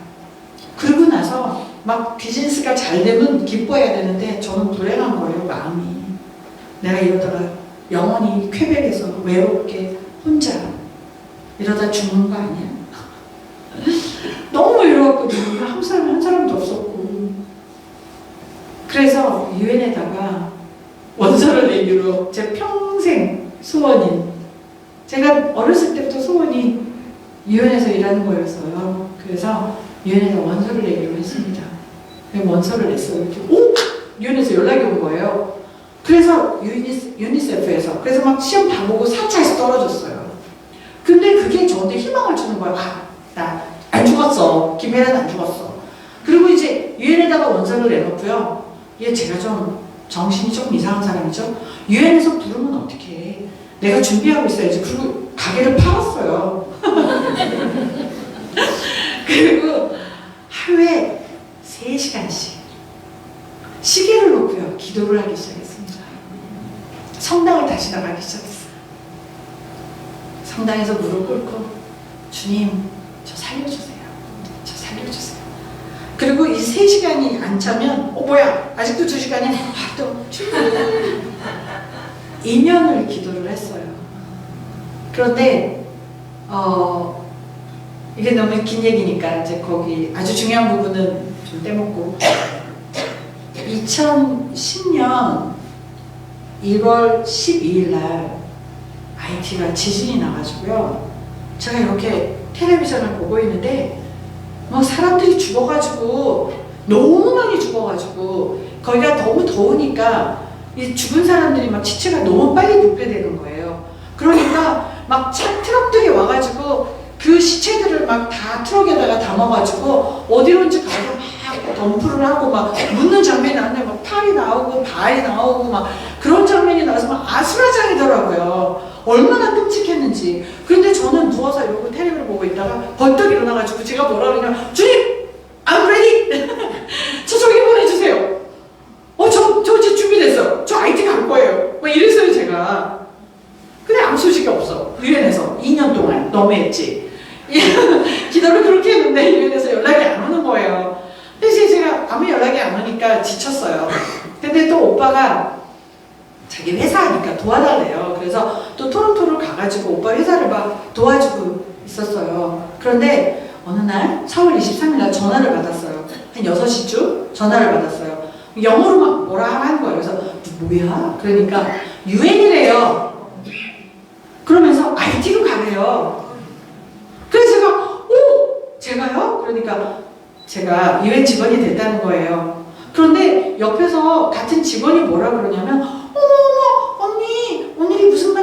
그러고 나서 막 비즈니스가 잘 되면 기뻐해야 되는데 저는 불행한 거예요, 마음이. 내가 이러다가 영원히 쾌백에서 외롭게 혼자 이러다 죽는 거 아니야? 너무 외로웠거든요. 한 사람도 없었고. 그래서 유엔에다가 원서를 내기로 제 평생 소원인, 제가 어렸을 때부터 소원이 유엔에서 일하는 거였어요. 그래서 유엔에다 원서를 내기로 했습니다. 원서를 냈어요. 오! 유엔에서 연락이 온 거예요. 그래서 유니세프에서 그래서 막 시험 다 보고 4차에서 떨어졌어요. 근데 그게 저한테 희망을 주는 거예요. 나 안 죽었어. 김혜란 안 죽었어. 그리고 이제 유엔에다가 원서를 내놓고요. 제가 좀 정신이 조금 이상한 사람이죠. 유엔에서 부르면 어떡해. 내가 준비하고 있어야지. 그리고 가게를 팔았어요. 그리고 하루에 3시간씩 시계를 놓고요. 기도를 하기 시작했습니다. 성당을 다시 나가기 시작했어요. 성당에서 무릎 꿇고 주님 저 살려주세요. 저 살려주세요. 그리고 이 3시간이 안 차면 뭐야 아직도 2시간이 또 주님 2년을 기도를 했어요. 그런데 이게 너무 긴 얘기니까 이제 거기 아주 중요한 부분은 좀 떼먹고 2010년 1월 12일 날 IT가 지진이 나가지고요. 제가 이렇게 텔레비전을 보고 있는데 막 사람들이 죽어가지고 너무 많이 죽어가지고 거기가 너무 더우니까 이 죽은 사람들이 막 시체가 너무 빨리 부패되는 거예요. 그러니까 막 트럭들이 와가지고 그 시체들을 막 다 트럭에다가 담아가지고 어디론지 가서 막 덤프를 하고 막 묻는 장면이 나는데 막 팔이 나오고 발이 나오고 막 그런 장면이 나와서 막 아수라장이더라고요. 얼마나 끔찍했는지. 그런데 저는 누워서 이러고 텔레비를 보고 있다가 벌떡 일어나가지고 제가 뭐라 그러냐면 주님! I'm ready! 저 저기 보내주세요. 저 이제 준비됐어. 저 IT 갈 거예요. 막 이랬어요 제가. 근데 아무 소식이 없어. 유엔에서 2년 동안 너무했지. 기도를 그렇게 했는데 유엔에서 연락이 안 오는 거예요. 근데 제가 아무 연락이 안 오니까 지쳤어요. 근데 또 오빠가 자기 회사 하니까 도와달래요. 그래서 또 토론토를 가가지고 오빠 회사를 막 도와주고 있었어요. 그런데 어느 날 4월 23일 날 전화를 받았어요. 한 6시쯤 전화를 받았어요. 영어로 막 뭐라 하는 거예요. 그래서 뭐야? 그러니까 유엔이래요. 그러면서 IT로 가래요. 그래서 제가요? 그러니까 제가 유엔 직원이 됐다는 거예요. 그런데 옆에서 같은 직원이 뭐라 그러냐면 어머 언니 오늘이 무슨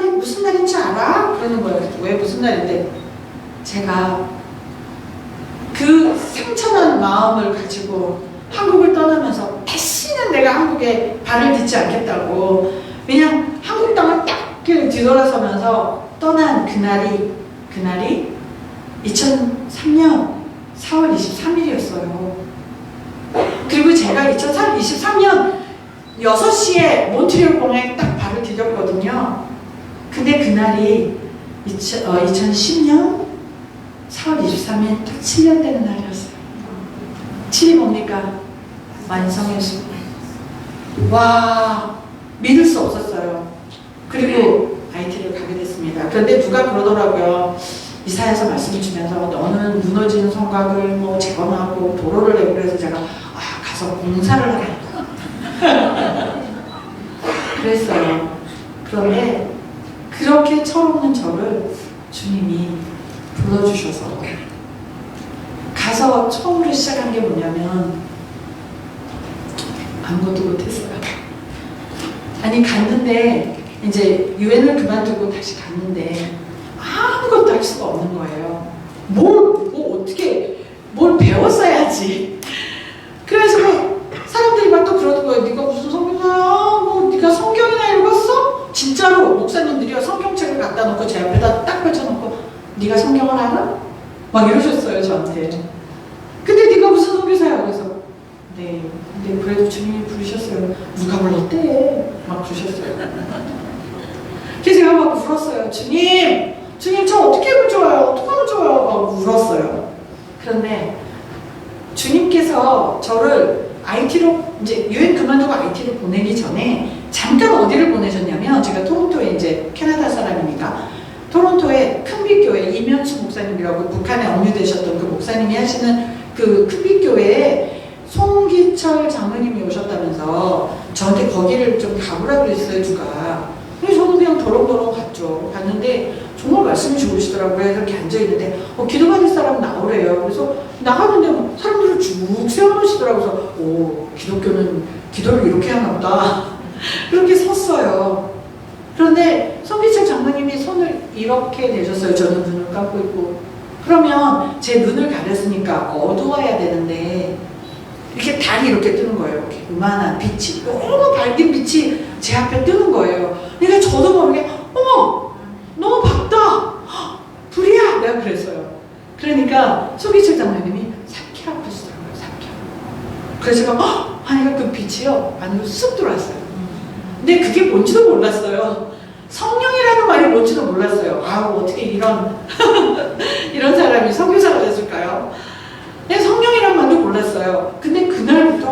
날인지 알아? 그러는 거예요. 왜 무슨 날인데 제가 그 상처난 마음을 가지고 한국을 떠나면서 다시는 내가 한국에 발을 딛지 않겠다고 그냥 한국 땅을 딱 뒤돌아서면서 떠난 그날이 2003년 4월 23일이었어요. 그리고 제가 2023년 6시에 몬트리올 공항에 딱 발을 디뎠거든요. 근데 그날이 2010년 4월 23일 딱 7년 되는 날이었어요. 7이 뭡니까? 완성의 수. 와, 믿을 수 없었어요. 그리고 IT를 가게 됐습니다. 그런데 누가 그러더라고요. 이사야서 말씀을 주면서 너는 무너지는 성곽을 뭐 재건하고 도로를 내고 그래서 제가 가서 공사를 하겠다. 그랬어요. 그런데 그렇게 철없는 저를 주님이 불러주셔서 가서 처음으로 시작한 게 뭐냐면 아무것도 못했어요. 아니 갔는데 이제 유엔을 그만두고 다시 갔는데 아무것도 할 수가 없는 거예요. 어떻게 뭘 배웠어야지. 그래서 사람들이 막 또 그러는 거예요. 네가 무슨 성경 막 이러셨어요, 저한테. 근데 네가 무슨 선교사야? 그래서 네, 근데 그래도 주님이 부르셨어요. 누가 불렀대? 막 그러셨어요. 그래서 제가 막 울었어요. 주님 저 어떻게 하면 좋아요? 어떻게 하면 좋아요? 막 울었어요. 그런데 주님께서 저를 IT로 이제 유엔 그만두고 IT로 보내기 전에 잠깐 어디를 보내셨냐면, 제가 토론토에 이제 캐나다 사람이니까 토론토에 큰빛교회 이면수 목사님이라고 북한에 억류되셨던 그 목사님이 하시는 그 큰빛교회에 송기철 장로님이 오셨다면서 저한테 거기를 좀 가보라 그랬어요, 누가. 그래서 저는 그냥 도롱도롱 갔죠. 갔는데 정말 말씀이 좋으시더라고요. 이렇게 앉아있는데 기도받을 사람 나오래요. 그래서 나가는데 사람들을 쭉 세워놓으시더라고요. 그래서 오, 기독교는 기도를 이렇게 하나 보다. 그렇게 섰어요. 그런데 송기철 장로님이 손을 이렇게 내셨어요. 저는 눈을 감고 있고. 그러면 제 눈을 가렸으니까 어두워야 되는데 이렇게 달이 이렇게 뜨는 거예요. 이렇게 요만한 빛이, 너무 밝은 빛이 제 앞에 뜨는 거예요. 그러니까 저도 모르게 어머 너무 밝다, 불이야, 내가 그랬어요. 그러니까 송기철 장로님이 3km 아프시더라고요. 3km. 그래서 제가 하니까 그 빛이요 안으로 쑥 들어왔어요. 근데 그게 뭔지도 몰랐어요. 성령이라는 말이 뭔지도 몰랐어요. 어떻게 이런 이런 사람이 선교사가 됐을까요? 성령이란 말도 몰랐어요. 근데 그날부터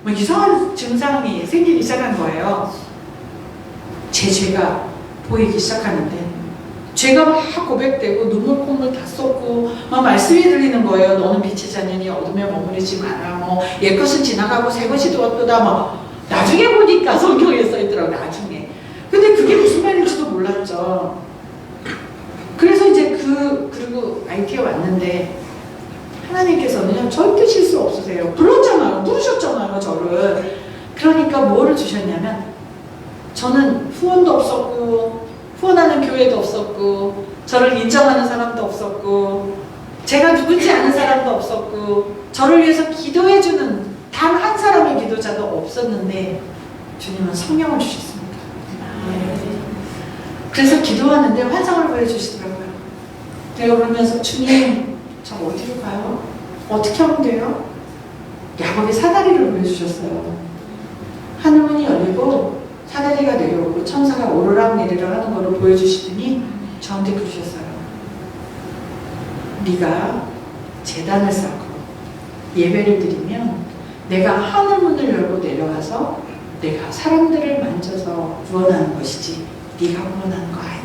뭐 이상한 증상이 생기기 시작한 거예요. 제 죄가 보이기 시작하는데, 죄가 막 고백되고 눈물 콧물 다 쏟고 막 말씀이 들리는 거예요. 너는 빛의 자녀니 어둠에 머무르지 마라. 뭐 옛것은 지나가고 새것이 되었도다. 뭐 나중에 보니까 성경에 써있더라고요. 나중에. 근데 그게 무슨 말인지도 몰랐죠. 그래서 이제 그리고 IT에 왔는데 하나님께서는요 절대 실수 없으세요. 부르셨잖아요 저를. 그러니까 뭐를 주셨냐면, 저는 후원도 없었고 후원하는 교회도 없었고 저를 인정하는 사람도 없었고 제가 누군지 아는 사람도 없었고 저를 위해서 기도해주는 단 한 사람의 기도자도 없었는데 주님은 성령을 주셨습니다. 그래서 기도하는데 환상을 보여주시더라고요. 제가 그러면서 주님 저 어디로 가요? 어떻게 하면 돼요? 야곱의 사다리를 보여주셨어요. 하늘문이 열리고 사다리가 내려오고 천사가 오르락 내리락 하는 것을 보여주시더니 저한테 그러셨어요. 네가 제단을 쌓고 예배를 드리면 내가 하늘문을 열고 내려가서 내가 사람들을 만져서 구원하는 것이지 네가 구원하는 거 아니야.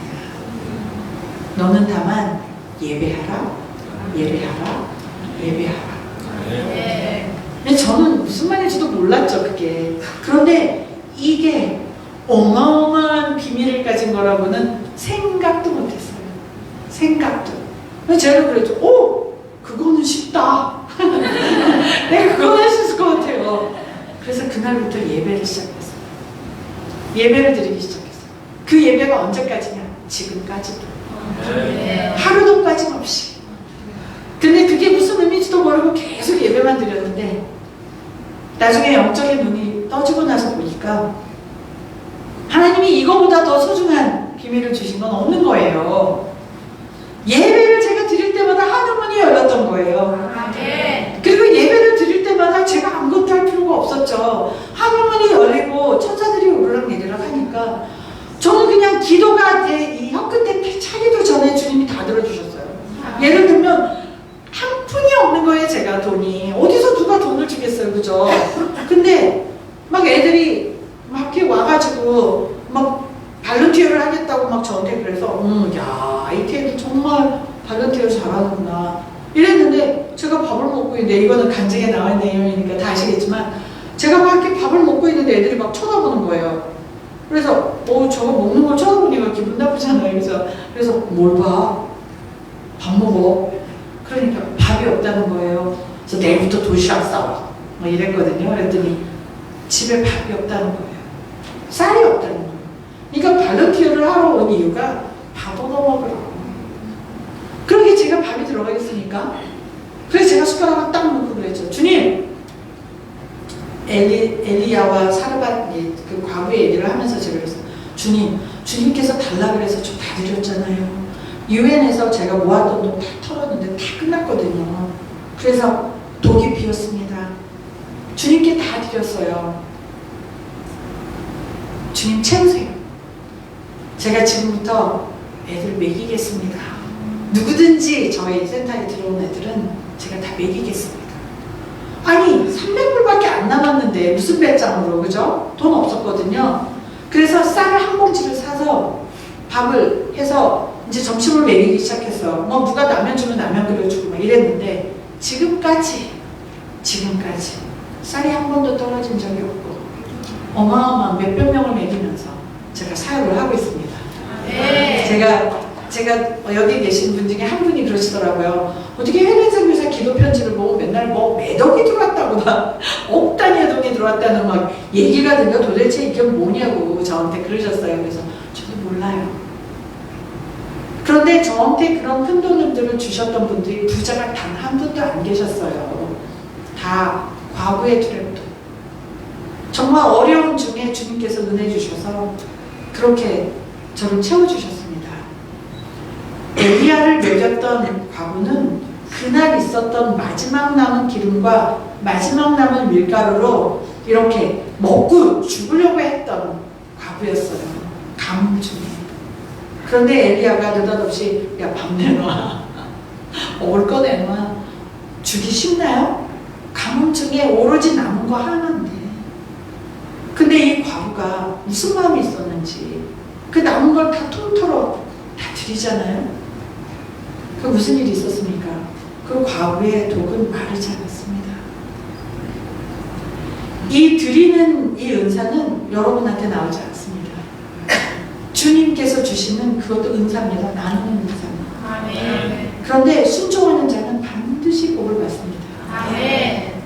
너는 다만 예배하라, 예배하라, 예배하라. 근데 저는 무슨 말인지도 몰랐죠, 그게. 그런데 이게 어마어마한 비밀을 가진 거라고는 생각도 못했어요. 생각도. 그래서 제가 그랬죠. 그거는 쉽다. 내가 그건 할 수 있을 것 같아요. 그래서 그날부터 예배를 시작했어요. 예배를 드리기 시작했어요. 그 예배가 언제까지냐? 지금까지도. 하루도 빠짐없이. 근데 그게 무슨 의미인지도 모르고 계속 예배만 드렸는데, 나중에 영적인 눈이 떠지고 나서 보니까 하나님이 이거보다 더 소중한 비밀을 주신 건 없는 거예요. 예배를 제가 드릴 때마다 하늘문이 열렸던 거예요. 그리고 예배를 드릴 때마다 제가 아무것도 할 필요가 없었죠. 하늘문이 열리고 천사들이 오르락 내리락 하니까 저는 그냥 기도가 이 혀끝에 차기도 전에 주님이 다 들어주셨어요. 예를 들면 한 푼이 없는 거예요. 제가 돈이 어디서 누가 돈을 주겠어요, 그죠? 근데 막 애들이 막 이렇게 와가지고 막 발런티어를 하겠다고 막 저한테 그래서 야, IT 애들 정말 발런티어 잘하는구나 이랬는데, 제가 밥을 먹고 있는데, 이거는 간증에 나와 있는 내용이니까 다 아시겠지만 제가 막 이렇게 밥을 먹고 있는데 애들이 막 쳐다보는 거예요. 그래서 저거 먹는 걸 쳐다보니까 기분 나쁘잖아요. 그래서 뭘 봐? 밥 먹어. 그러니까 밥이 없다는 거예요. 그래서 내일부터 도시락 싸와 뭐 이랬거든요. 그랬더니 집에 밥이 없다는 거예요. 쌀이 없다는 거예요. 그러니까 발런티어를 하러 온 이유가 밥 얻어먹으라고. 그러게 제가 밥이 들어가겠습니까? 그래서 제가 숟가락을 딱 놓고 그랬죠. 주님, 엘리야와 사르밧 그 과부의 얘기를 하면서 제가 그랬어요. 주님께서 달라 그래서 저 다 드렸잖아요. 유엔에서 제가 모았던 돈 다 털었는데 다 끝났거든요. 그래서 독이 비었습니다. 주님께 다 드렸어요. 주님 채우세요. 제가 지금부터 애들 먹이겠습니다. 누구든지 저희 센터에 들어온 애들은 제가 다 먹이겠습니다. 아니 300불밖에 안 남았는데 무슨 배짱으로, 그죠? 돈 없었거든요. 그래서 쌀을 한 봉지를 사서 밥을 해서 이제 점심을 먹이기 시작했어. 뭐 누가 라면 주면 라면 끓여주고 막 이랬는데 지금까지 쌀이 한 번도 떨어진 적이 없고 어마어마한 몇백 명을 먹이면서 제가 사역을 하고 있습니다. 네. 제가 여기 계신 분 중에 한 분이 그러시더라고요. 어떻게 헬렌 선교사 기도 편지를 보고 맨날 뭐 매덕이 들어왔다고 막 억 단위의 돈이 들어왔다는 막 얘기가 들려. 도대체 이게 뭐냐고 저한테 그러셨어요. 그래서 저도 몰라요. 그런데 저한테 그런 큰 돈들을 주셨던 분들이 부자가 단 한 분도 안 계셨어요. 다 과부의 트랩도. 정말 어려운 중에 주님께서 은혜 주셔서 그렇게 저를 채워주셨습니다. 엘리야를 먹였던 과부는 그날 있었던 마지막 남은 기름과 마지막 남은 밀가루로 이렇게 먹고 죽으려고 했던 과부였어요. 가뭄 중에. 그런데 엘리야가 느닷없이 야, 밥 내놔. 먹을 거 내놔. 주기 쉽나요? 가뭄 중에 오로지 남은 거 하나인데. 근데 이 과부가 무슨 마음이 있었는지 그 남은 걸 다 통틀어 다 드리잖아요. 그 무슨 일이 있었습니까? 그 과부의 독은 마르지 않았습니다. 이 드리는 이 은사는 여러분한테 나오지 않습니다. 주님께서 주시는 그것도 은사입니다. 나누는 은사입니다. 아멘. 그런데 순종하는 자는 반드시 복을 받습니다. 아멘.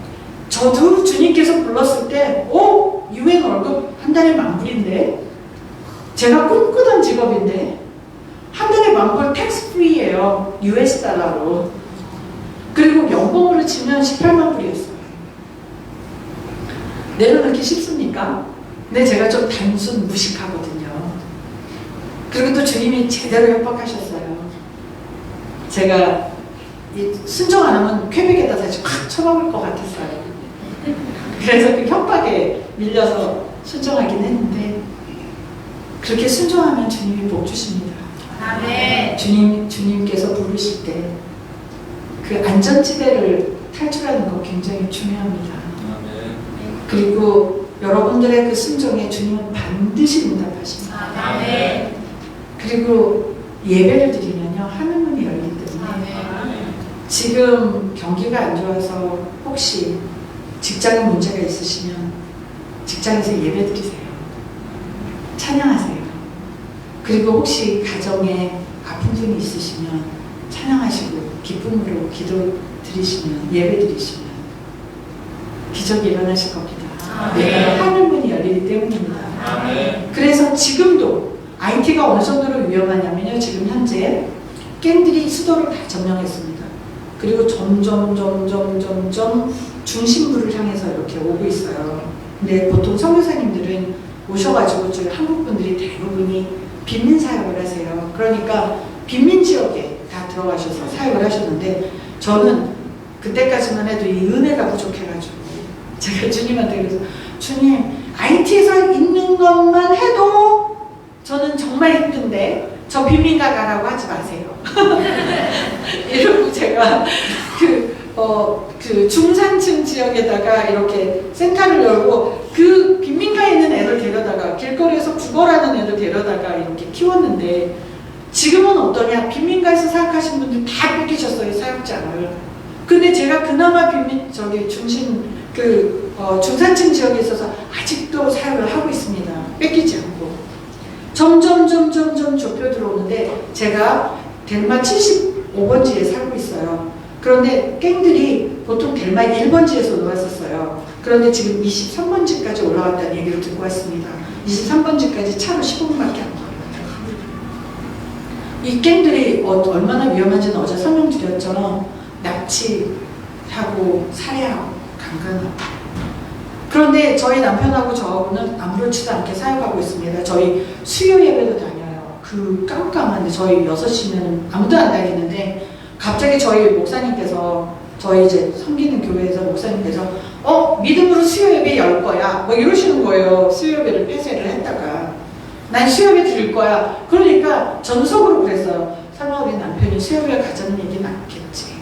저도 주님께서 불렀을 때 유엔 월급 한 달에 10,000불인데 제가 꿈꾸던 직업인데 한 달에 10,000불 텍스 프리예요. US 달러로. 그리고 연봉으로 치면 18만 불이었어요. 내려놓기 쉽습니까? 근데 제가 좀 단순 무식하거든요. 그리고 또 주님이 제대로 협박하셨어요. 제가 순종 안 하면 쾌백에다 다시 확 쳐박을 것 같았어요. 그래서 그 협박에 밀려서 순종하긴 했는데 그렇게 순종하면 주님이 복 주십니다. 아멘. 주님께서 부르실 때 그 안전지대를 탈출하는 거 굉장히 중요합니다. 그리고 여러분들의 그 순종에 주님은 반드시 응답하십니다. 아멘. 그리고 예배를 드리면요 하늘문이 열리기 때문에 지금 경기가 안 좋아서 혹시 직장에 문제가 있으시면 직장에서 예배 드리세요. 찬양하세요. 그리고 혹시 가정에 아픈 분이 있으시면 찬양하시고 기쁨으로 기도 드리시면 예배 드리시면 기적이 일어나실 겁니다. 아멘. 하늘문이 열리기 때문입니다. 아멘. 그래서 지금도 IT가 어느 정도로 위험하냐면요. 지금 현재 갱들이 수도를 다 점령했습니다. 그리고 점점 중심부를 향해서 이렇게 오고 있어요. 근데 보통 선교사님들은 오셔가지고 저희 한국 분들이 대부분이 빈민 사역을 하세요. 그러니까 빈민 지역에 다 들어가셔서 사역을 하셨는데 저는 그때까지만 해도 이 은혜가 부족해가지고 제가 주님한테 그래서 주님 IT에서 있는 것만 해도 저는 정말 힘든데 저 빈민가 가라고 하지 마세요. 이러고 제가 그 중산층 지역에다가 이렇게 센터를 열고 그 빈민가에 있는 애들 데려다가 길거리에서 구걸하는 애들 데려다가 이렇게 키웠는데 지금은 어떠냐? 빈민가에서 사역하신 분들 다 뺏기셨어요, 사역장을. 근데 제가 그나마 중산층 지역에 있어서 아직도 사역을 하고 있습니다. 뺏기지 않고. 점점 좁혀 들어오는데 제가 델마 75번지에 살고 있어요. 그런데 갱들이 보통 델마 1번지에서 놀았었어요. 그런데 지금 23번지까지 올라왔다는 얘기를 듣고 왔습니다. 23번지까지 차로 15분밖에 안 걸려요. 이 갱들이 얼마나 위험한지는 어제 설명드렸죠. 납치하고 살해하고 강간하고. 그런데 저희 남편하고 저하고는 아무렇지도 않게 사역하고 있습니다. 저희 수요 예배도 다녀요. 그 깜깜한데 저희 6시면 아무도 안 다니는데 갑자기 저희 목사님께서 저희 이제 섬기는 교회에서 목사님께서 믿음으로 수요예배 열 거야 뭐 이러시는 거예요. 수요예배를 폐쇄를 했다가 난 수요예배 드릴 거야. 그러니까 저는 속으로 그랬어요. 설마 우리 남편이 수요예배 가자는 얘기는 않겠지.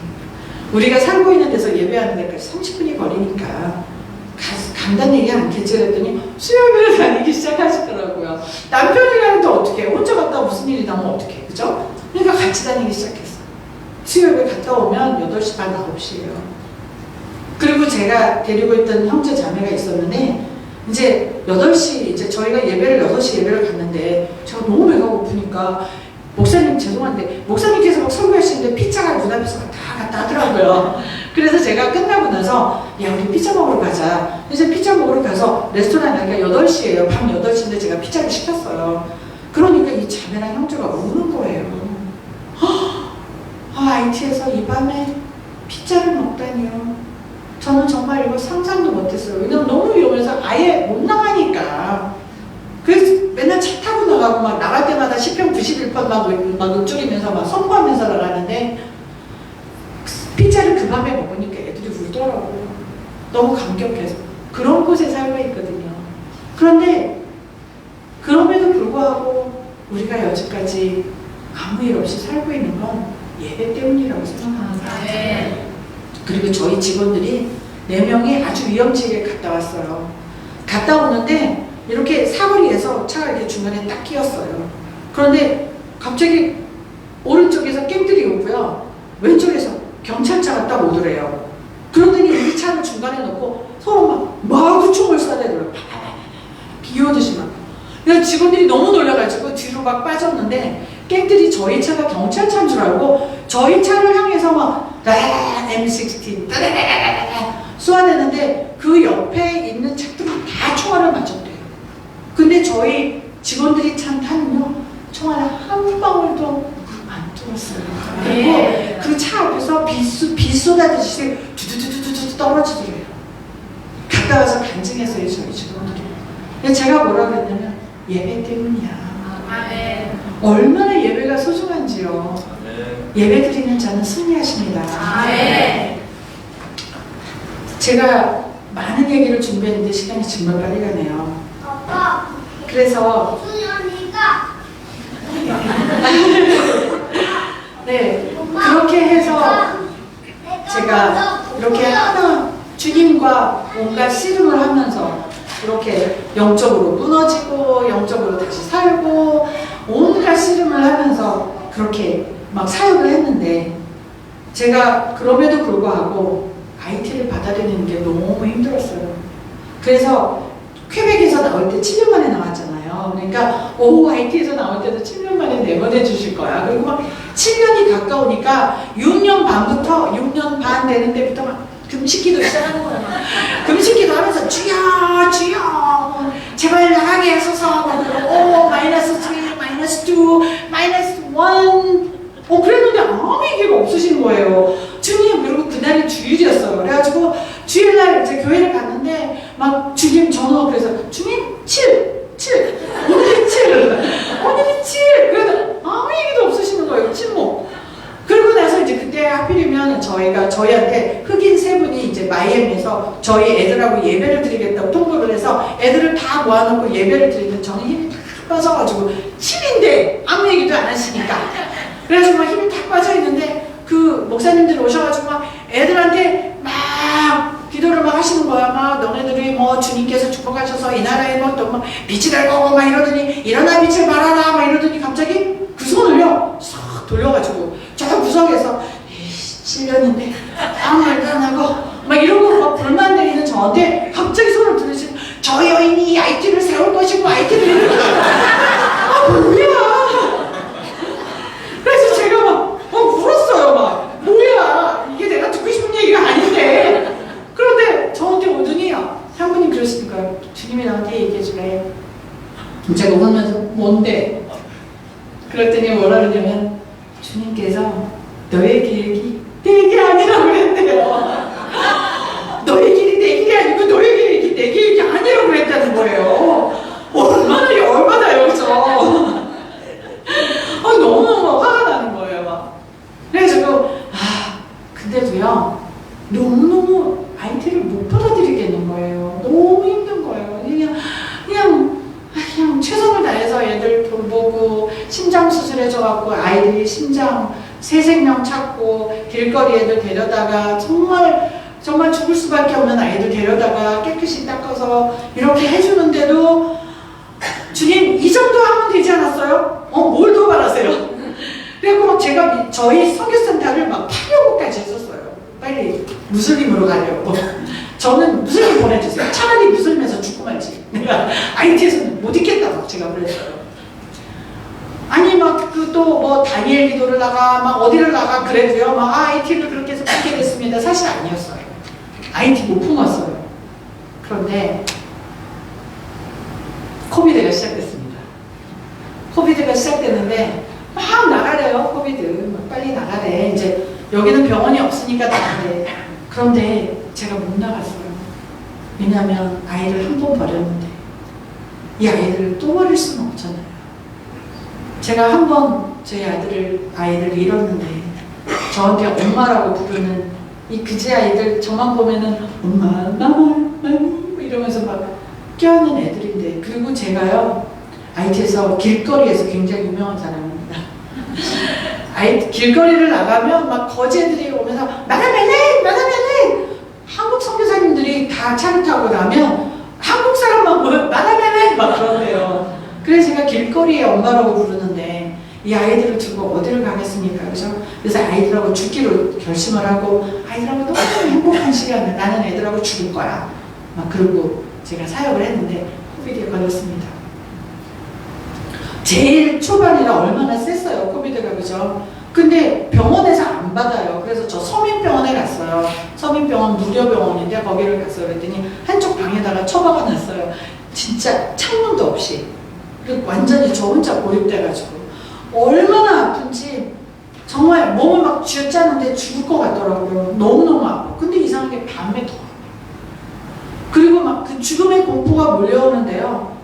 우리가 살고 있는 데서 예배하는 데까지 30분이 걸리니까 간다는 얘기 않겠지 그랬더니 수요예배를 다니기 시작하시더라고요. 남편이랑 또 어떻게 해? 혼자 갔다 무슨 일이 나면 어떻게 해? 그죠? 그러니까 같이 다니기 시작했어요. 수요예배 갔다 오면 8시 반 9시예요. 그리고 제가 데리고 있던 형제 자매가 있었는데 이제 8시 이제 저희가 예배를 6시 예배를 갔는데 제가 너무 배가 고프니까 목사님 죄송한데 목사님께서 막 설교하시는데 피자가 눈앞에서 갔다 하더라고요. 그래서 제가 끝나고 나서 야 우리 피자 먹으러 가자. 그래서 피자 먹으러 가서 레스토랑 가니까 8시예요. 밤 8시인데 제가 피자를 시켰어요. 그러니까 이 자매랑 형제가 우는 거예요. IT에서 이 밤에 피자를 먹다니요. 저는 정말 이거 상상도 못했어요. 왜냐면 너무 위험해서 아예 못 나가니까. 그래서 맨날 차 타고 나가고 막 나갈 때마다 시편 91편 막 노출이면서 막 선포하면서 나가는데 피자를 그 밤에 먹으니까 애들이 울더라고요. 너무 감격해서. 그런 곳에 살고 있거든요. 그런데 그럼에도 불구하고 우리가 여지까지 아무 일 없이 살고 있는 건 예배 때문이라고 생각합니다. 그리고 저희 직원들이 4명이 아주 위험지게 갔다 왔어요. 갔다 오는데 이렇게 사거리에서 차가 이렇게 중간에 딱 끼었어요. 그런데 갑자기 오른쪽에서 깽들이 오고요. 왼쪽에서 경찰차가 딱 오더래요. 그러더니 우리 차를 중간에 놓고 서로 막 마구 총을 쏴대더라고요. 비 오듯이 막. 그래서 직원들이 너무 놀라가지고 뒤로 막 빠졌는데 깽들이 저희 차가 경찰차인 줄 알고 저희 차를 향해서 막 M16 쏘아내는데 그 옆에 있는 차들은 다 총알을 맞췄대요. 근데 저희 직원들이 찬 탄은요 총알을 한 방울도 안 뚫었어요. 그리고 그 차 앞에서 비 쏟아지듯이 두두두두두 떨어지더래요. 갔다 와서 간증했어요 저희 직원들이. 근데 제가 뭐라 그랬냐면 예배 때문이야. 얼마나 예배가 소중한지요. 예배 드리는 자는 승리하십니다. 제가 많은 얘기를 준비했는데 시간이 정말 빨리 가네요. 그래서 네 그렇게 해서 제가 이렇게 하나 주님과 뭔가 씨름을 하면서 이렇게 영적으로 무너지고 영적으로 다시 살고 온갖 씨름을 하면서 그렇게 막 사역을 했는데 제가 그럼에도 불구하고 IT를 받아들이는 게 너무 힘들었어요. 그래서 퀘벡에서 나올 때 7년 만에 나왔잖아요. 그러니까 IT에서 나올 때도 7년 만에 내보내 주실 거야. 그리고 막 7년이 가까우니까 6년 반부터 6년 반 되는 때부터 막 금식기도 시작하는 거야. 금식기도 하면서 주여 주여 제발 나가게 하소서. -3 -2 -1 그랬는데 아무 얘기가 없으신 거예요. 주님. 그리고 그날이 주일이었어요. 그래가지고 주일날 이제 교회를 갔는데 막 주님 전화 그래서 주님 7 오늘이 7 그래서 아무 얘기도 없으시는 거예요. 침묵. 그리고 나서 이제 그때 하필이면 저희한테 흑인 3분이 이제 마이애미에서 저희 애들하고 예배를 드리겠다고 통보를 해서 애들을 다 모아놓고 예배를 드리는데 저는 힘이 다 빠져가지고 7인데 아무 얘기도 안 하시니까 그래서 막 힘이 다 빠져있는데 그 목사님들이 오셔가지고 막 애들한테 막 기도를 막 하시는 거야. 막 너네들이 뭐 주님께서 축복하셔서 이 나라에 뭐 또 막 빛이 될 거고 막 이러더니 일어나 빛을 발하라 막 이러더니 갑자기 그 손을요 싹 돌려가지고 저 구석에서 7년인데 아무 말도 안 하고 막 이러고 막 불만 내리는 저한테 갑자기 손을 들으시고 저 여인이 IT를 세울 것이고 IT를 이루고 뭐야. 그래서 제가 막 울었어요. 막 뭐야 이게 내가 듣고 싶은 얘기가 아닌데. 그런데 저한테 오더니 한 분이 그러시니까 주님이 나한테 얘기해 주래. 제가 울면서 뭔데? 그랬더니 뭐라 그러냐면 주님께서 너의 계획이 내 계획이 아니라고 그랬대요. 너의 길이 내 길이 아니고 너의 계획이 내 계획이 아니라고 그랬다는 거예요. 얼마나 열받아요. 그죠? 미쳐갖고 아이들이 심장 새 생명 찾고 길거리 애들 데려다가 정말 죽을 수밖에 없는 아이들 데려다가 깨끗이 닦아서 이렇게 해주는데도 주님 이 정도 하면 되지 않았어요? 뭘 더 바라세요? 그리고 제가 저희 선교센터를 막 파려고까지 했었어요. 빨리 무슬림으로 가려고. 저는 무슬림 보내주세요. 차라리 무슬림에서 죽고 말지. 내가 IT에서는 못 있겠다고 제가 그랬어요. 아니 막 또 뭐 다니엘 기도를 나가 막 어디를 나가 그래도요 막 IT를 그렇게 해서 받게 됐습니다. 사실 아니었어요. IT 못 품었어요. 그런데 코비드가 시작됐습니다. 코비드가 시작됐는데 막 나가래요. 코비드 막 빨리 나가래. 이제 여기는 병원이 없으니까 나가래. 그런데 제가 못 나갔어요. 왜냐하면 아이를 한 번 버렸는데 이 아이를 또 버릴 수는 없잖아요. 제가 한 번 저희 아이를 잃었는데 저한테 엄마라고 부르는 이 그지 아이들 저만 보면은 엄마, 이러면서 막 껴안는 애들인데 그리고 제가요 IT에서 길거리에서 굉장히 유명한 사람입니다. 길거리를 나가면 막 거지 애들이 오면서 마다멜레 한국 선교사님들이 다 차를 타고 나면 한국 사람만 보면 마다멜레 막 그런대요. 그래서 제가 길거리에 엄마라고 부르는데 이 아이들을 두고 어디를 가겠습니까? 그래서 아이들하고 죽기로 결심을 하고 아이들하고 너무 행복한 시간을 나는 애들하고 죽을 거야. 막 그러고 제가 사역을 했는데 코비드에 걸렸습니다. 제일 초반이라 얼마나 셌어요. 코비드가 그죠? 근데 병원에서 안 받아요. 그래서 저 서민병원에 갔어요. 서민병원 무료병원인데 거기를 갔어요. 그랬더니 한쪽 방에다가 처박아 놨어요. 진짜 창문도 없이. 그리고 완전히 저 혼자 고립돼가지고 얼마나 아픈지 정말 몸을 막 쥐어짜는데 죽을 것 같더라고요. 너무너무 아파. 근데 이상하게 밤에 더 아파. 그리고 막 그 죽음의 공포가 몰려오는데요.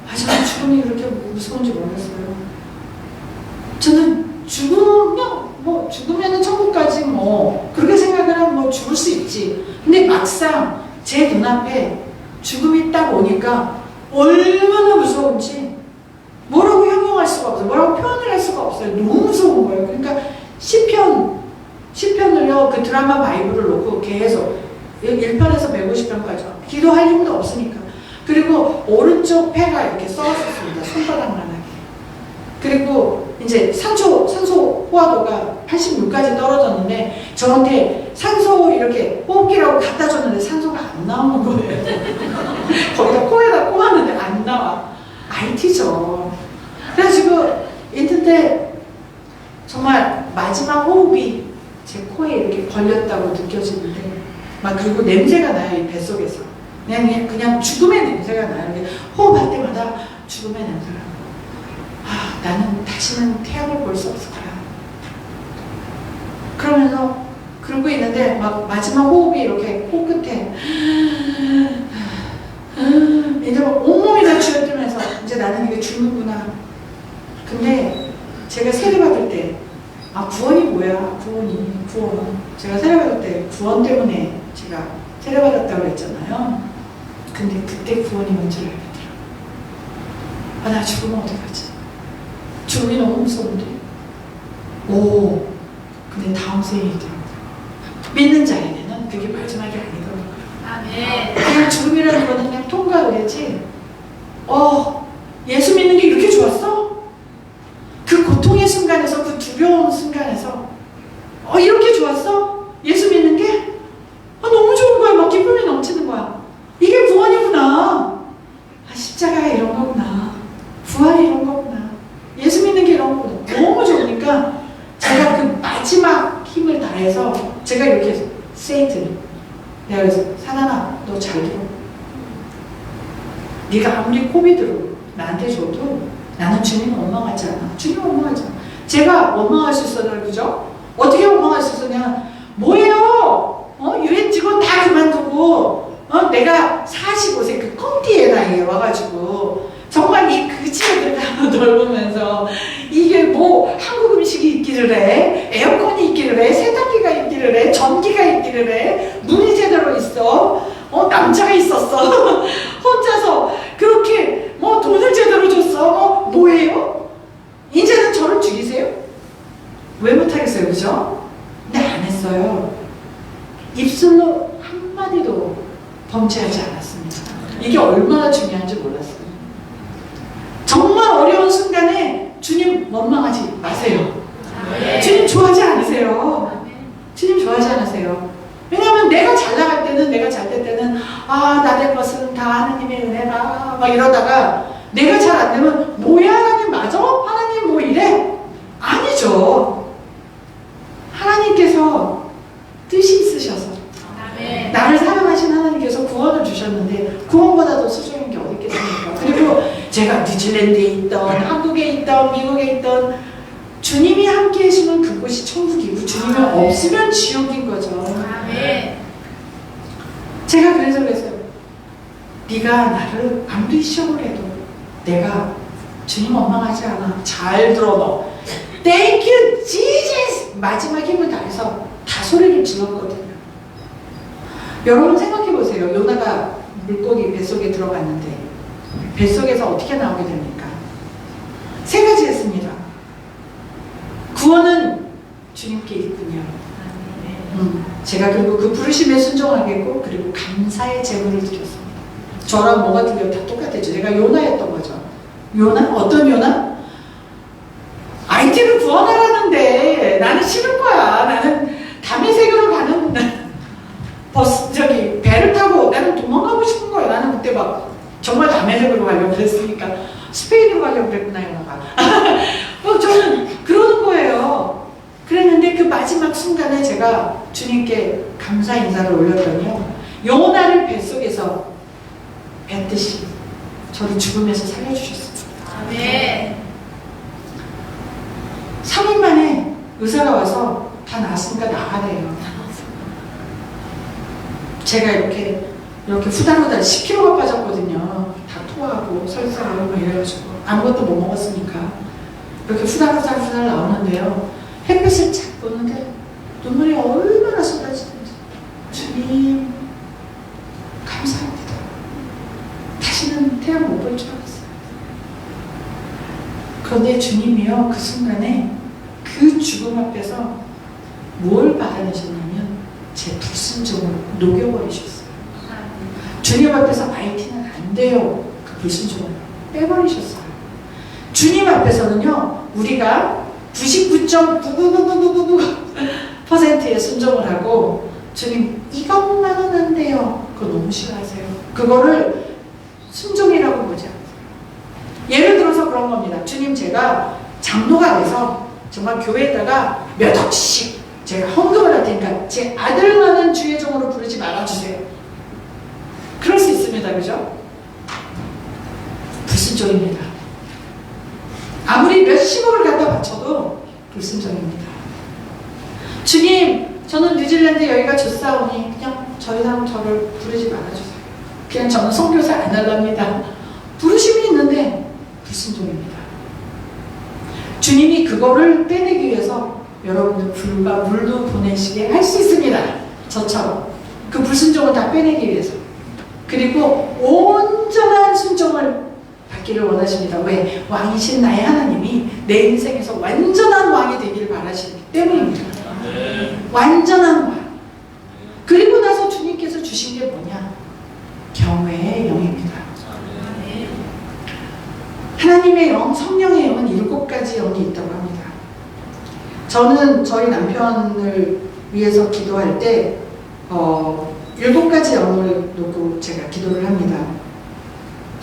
하지만 죽음이 그렇게 무서운지 몰랐어요. 저는 죽으면은 천국까지 그렇게 생각을 하면 죽을 수 있지. 근데 막상 제 눈앞에 죽음이 딱 오니까 얼마나 무서운지 뭐라고 형용할 수가 없어요. 뭐라고 표현을 할 수가 없어요. 너무 무서운 거예요. 그러니까 시편을요 그 드라마 바이블을 놓고 계속 1편에서 150편까지 기도할 힘도 없으니까. 그리고 오른쪽 폐가 이렇게 썩었습니다. 손바닥만하게. 그리고 이제 산소 호화도가 86까지 떨어졌는데 저한테 산소 이렇게 호흡기라고 갖다 줬는데 산소가 안 나오는 거예요. 거기다 코에다 꼽았는데 안 나와. IT죠. 그래가지고 있는데 정말 마지막 호흡이 제 코에 이렇게 걸렸다고 느껴지는데 막 그리고 냄새가 나요. 이 뱃속에서. 그냥 죽음의 냄새가 나요. 호흡할 때마다 죽음의 냄새가 나요. 나는 다시는 태양을 볼 수 없을 거야. 그러면서 그러고 있는데 막 마지막 호흡이 이렇게 코끝에 이제 막 온몸이 다 쥐어들면서 이제 나는 이게 죽는구나. 근데 제가 세례받을 때 구원이 뭐야? 구원. 제가 세례받을 때 구원 때문에 제가 세례받았다고 그랬잖아요. 근데 그때 구원이 뭔지를 알겠더라고요. 나 죽으면 어떡하지? 죽음이 너무 무서운데. 근데 다음 생이 있더라고요. 믿는 자에게는 그게 마지막이 아니더라고요. 아멘. 그냥 죽음이라는 거는 그냥 통과의지. 예수 믿는 게 이렇게 좋았어? 그 고통의 순간에서, 그 두려운 순간에서 이렇게 좋았어? 예수 믿는 게? 너무 좋은 거야. 막 기쁨이 넘치는 거야. 이게 구원이구나. 십자가가 이런 거구나. 부활이 이런 거구나. 예수 믿는 게 이런 거구나. 너무 좋으니까 제가 그 마지막 힘을 다해서 제가 이렇게 세이튼, 내가 그래서 사나나 너 잘 들어. 네가 아무리 코비드로 나한테 줘도 나는 주님을 원망하지 않아. 주님을 원망하지 않아. 제가 원망할 수 있었나 그죠? 어떻게 원망할 수 있었냐? 뭐예요? 유엔 직원 다 그만두고 내가 45세 그 컴티의 나이에 와가지고 정말 이 그지애들 다 넓으면서 이게 뭐 한국 음식이 있기를 해, 에어컨이 있기를 해, 세탁기가 있기를 해, 전기가 있기를 해, 문이 제대로 있어, 남자가 있었어. 혼자서 그렇게 돈을 제대로 줬어. 뭐예요? 이제는 저를 이게 얼마나 중요한지 몰랐어요. 정말 어려운 순간에 주님 원망하지 마세요. 주님 좋아하지 않으세요. 주님 좋아하지 않으세요. 왜냐하면 내가 잘 나갈 때는, 내가 잘 될 때는 나 될 것은 다 하나님의 은혜다 막 이러다가 내가 잘 안 되면 뭐야 하나님 맞아? 하나님 뭐 이래? 아니죠. 하나님께서 뜻이 있으셔서 나를 사랑하신 하나님께서 구원을 주셨는데 구원보다도 소중한 게 어디 있겠습니까? 그리고 제가 뉴질랜드에 있던 한국에 있던 미국에 있던 주님이 함께 해주면 그곳이 천국이고 주님이 없으면 지옥인 거죠. 제가 그래서 그랬어요. 네가 나를 아무리 시험을 해도 내가 주님 원망하지 않아. 잘 들어 너. Thank you Jesus. 마지막 힘을 다해서 다 소리를 질렀거든요. 여러분 생각해보세요. 요나가 물고기 뱃속에 들어갔는데 뱃속에서 어떻게 나오게 됩니까? 세 가지 했습니다. 구원은 주님께 있군요. 제가 결국 그 부르심에 순종하겠고 그리고 감사의 제물을 드렸습니다. 저랑 뭐가 들려 다 똑같았죠. 내가 요나였던 거죠. 요나? 어떤 요나? IT를 구원하라는데 나는 싫은 거야. 나는 담의 세계로 가는 배를 타고 나는 도망가고 싶은 거야. 나는 그때 막 정말 담의 세계로 가려고 그랬으니까 스페인으로 가려고 그랬구나 요나가. 저는 그러는 거예요. 그랬는데 그 마지막 순간에 제가 주님께 감사 인사를 올렸더니요. 요나를 뱃속에서 뱉듯이 저를 죽음에서 살려주셨습니다. 아멘. 3일 만에 의사가 와서 다 나았으니까 나가래요. 제가 이렇게 후달후달 10kg가 빠졌거든요. 다 토하고 설사하고 막 이래가지고 아무것도 못 먹었으니까 이렇게 후달후달 나오는데요. 햇빛을 쫙 보는데 눈물이 얼마나 쏟아지는지. 주님 감사합니다. 다시는 태양 못 볼 줄 알았어요. 그런데 주님이요 그 순간에 그 죽음 앞에서 뭘 받아내셨냐면 제 불순종을 녹여버리셨어요. 주님 앞에서 IT는 안 돼요. 그 불순종을 빼버리셨어요. 주님 앞에서는요 우리가 99.99999%의 순종을 하고 주님 이것만은 안 돼요. 그거 너무 싫어하세요. 그거를 순종이라고 보지 않아요. 예를 들어서 그런 겁니다. 주님 제가 장로가 돼서 정말 교회에다가 몇 억씩 제가 헌금을 할 테니까 제 아들만은 주의 종으로 부르지 말아주세요. 그럴 수 있습니다. 그죠? 불순종입니다. 아무리 몇십억을 갖다 바쳐도 불순종입니다. 주님 저는 뉴질랜드 여기가 좋사오니 그냥 저 이상 저를 부르지 말아주세요. 그냥 저는 선교사 안 할랍니다. 부르심이 있는데 불순종입니다. 주님이 그거를 빼내기 위해서 여러분들 불과 물도 보내시게 할 수 있습니다. 저처럼 그 불순종을 다 빼내기 위해서. 그리고 온전한 순종을 받기를 원하십니다. 왜? 왕이신 나의 하나님이 내 인생에서 완전한 왕이 되기를 바라시기 때문입니다. 완전한 왕. 그리고 나서 주님께서 주신 게 뭐냐? 경외의 영입니다. 하나님의 영, 성령의 영은 7가지 영이 있다고 합니다. 저는 저희 남편을 위해서 기도할 때 7가지 영을 놓고 제가 기도를 합니다.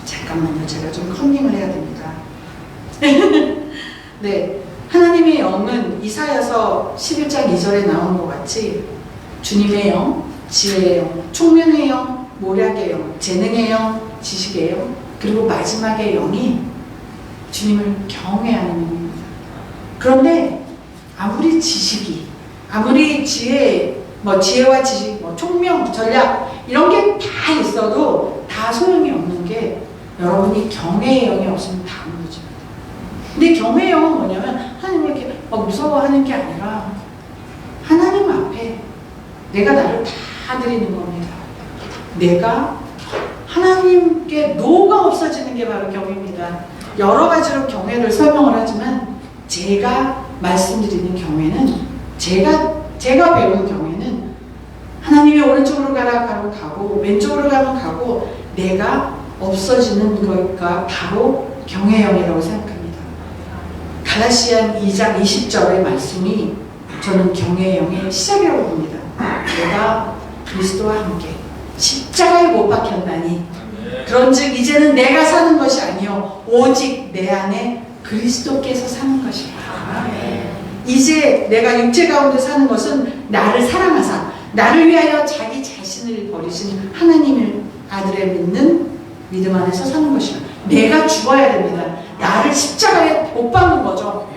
잠깐만요. 제가 좀 컨닝을 해야 됩니다. 네, 하나님의 영은 이사야서 11장 2절에 나온 것 같이 주님의 영, 지혜의 영, 총명의 영, 모략의 영, 재능의 영, 지식의 영, 그리고 마지막의 영이 주님을 경외하는 영입니다. 그런데 아무리 지식이, 아무리 지혜와 지식, 총명, 전략 이런 게 다 있어도 다 소용이 없는 게 여러분이 경외의 영이 없으면 다 무너집니다. 근데 경외의 영은 뭐냐면 하나님을 이렇게 무서워하는 게 아니라 하나님 앞에 내가 나를 다 드리는 겁니다. 내가 하나님께 노가 없어지는 게 바로 경외입니다. 여러 가지로 경외를 설명을 하지만 제가 말씀드리는 경외는 제가 배운 경외는 하나님이 오른쪽으로 가라 가고 왼쪽으로 가면 가고 내가 없어지는 것과 바로 경외형이라고 생각합니다. 갈라시안 2장 20절의 말씀이 저는 경외형의 시작이라고 봅니다. 내가 그리스도와 함께 십자가에 못 박혔나니 그런즉 이제는 내가 사는 것이 아니요 오직 내 안에 그리스도께서 사는 것이라. 이제 내가 육체 가운데 사는 것은 나를 사랑하사 나를 위하여 자기 자신을 버리신 하나님을 아들을 믿는 믿음 안에서 사는 것이라. 내가 죽어야 됩니다. 나를 십자가에 못 박는 거죠.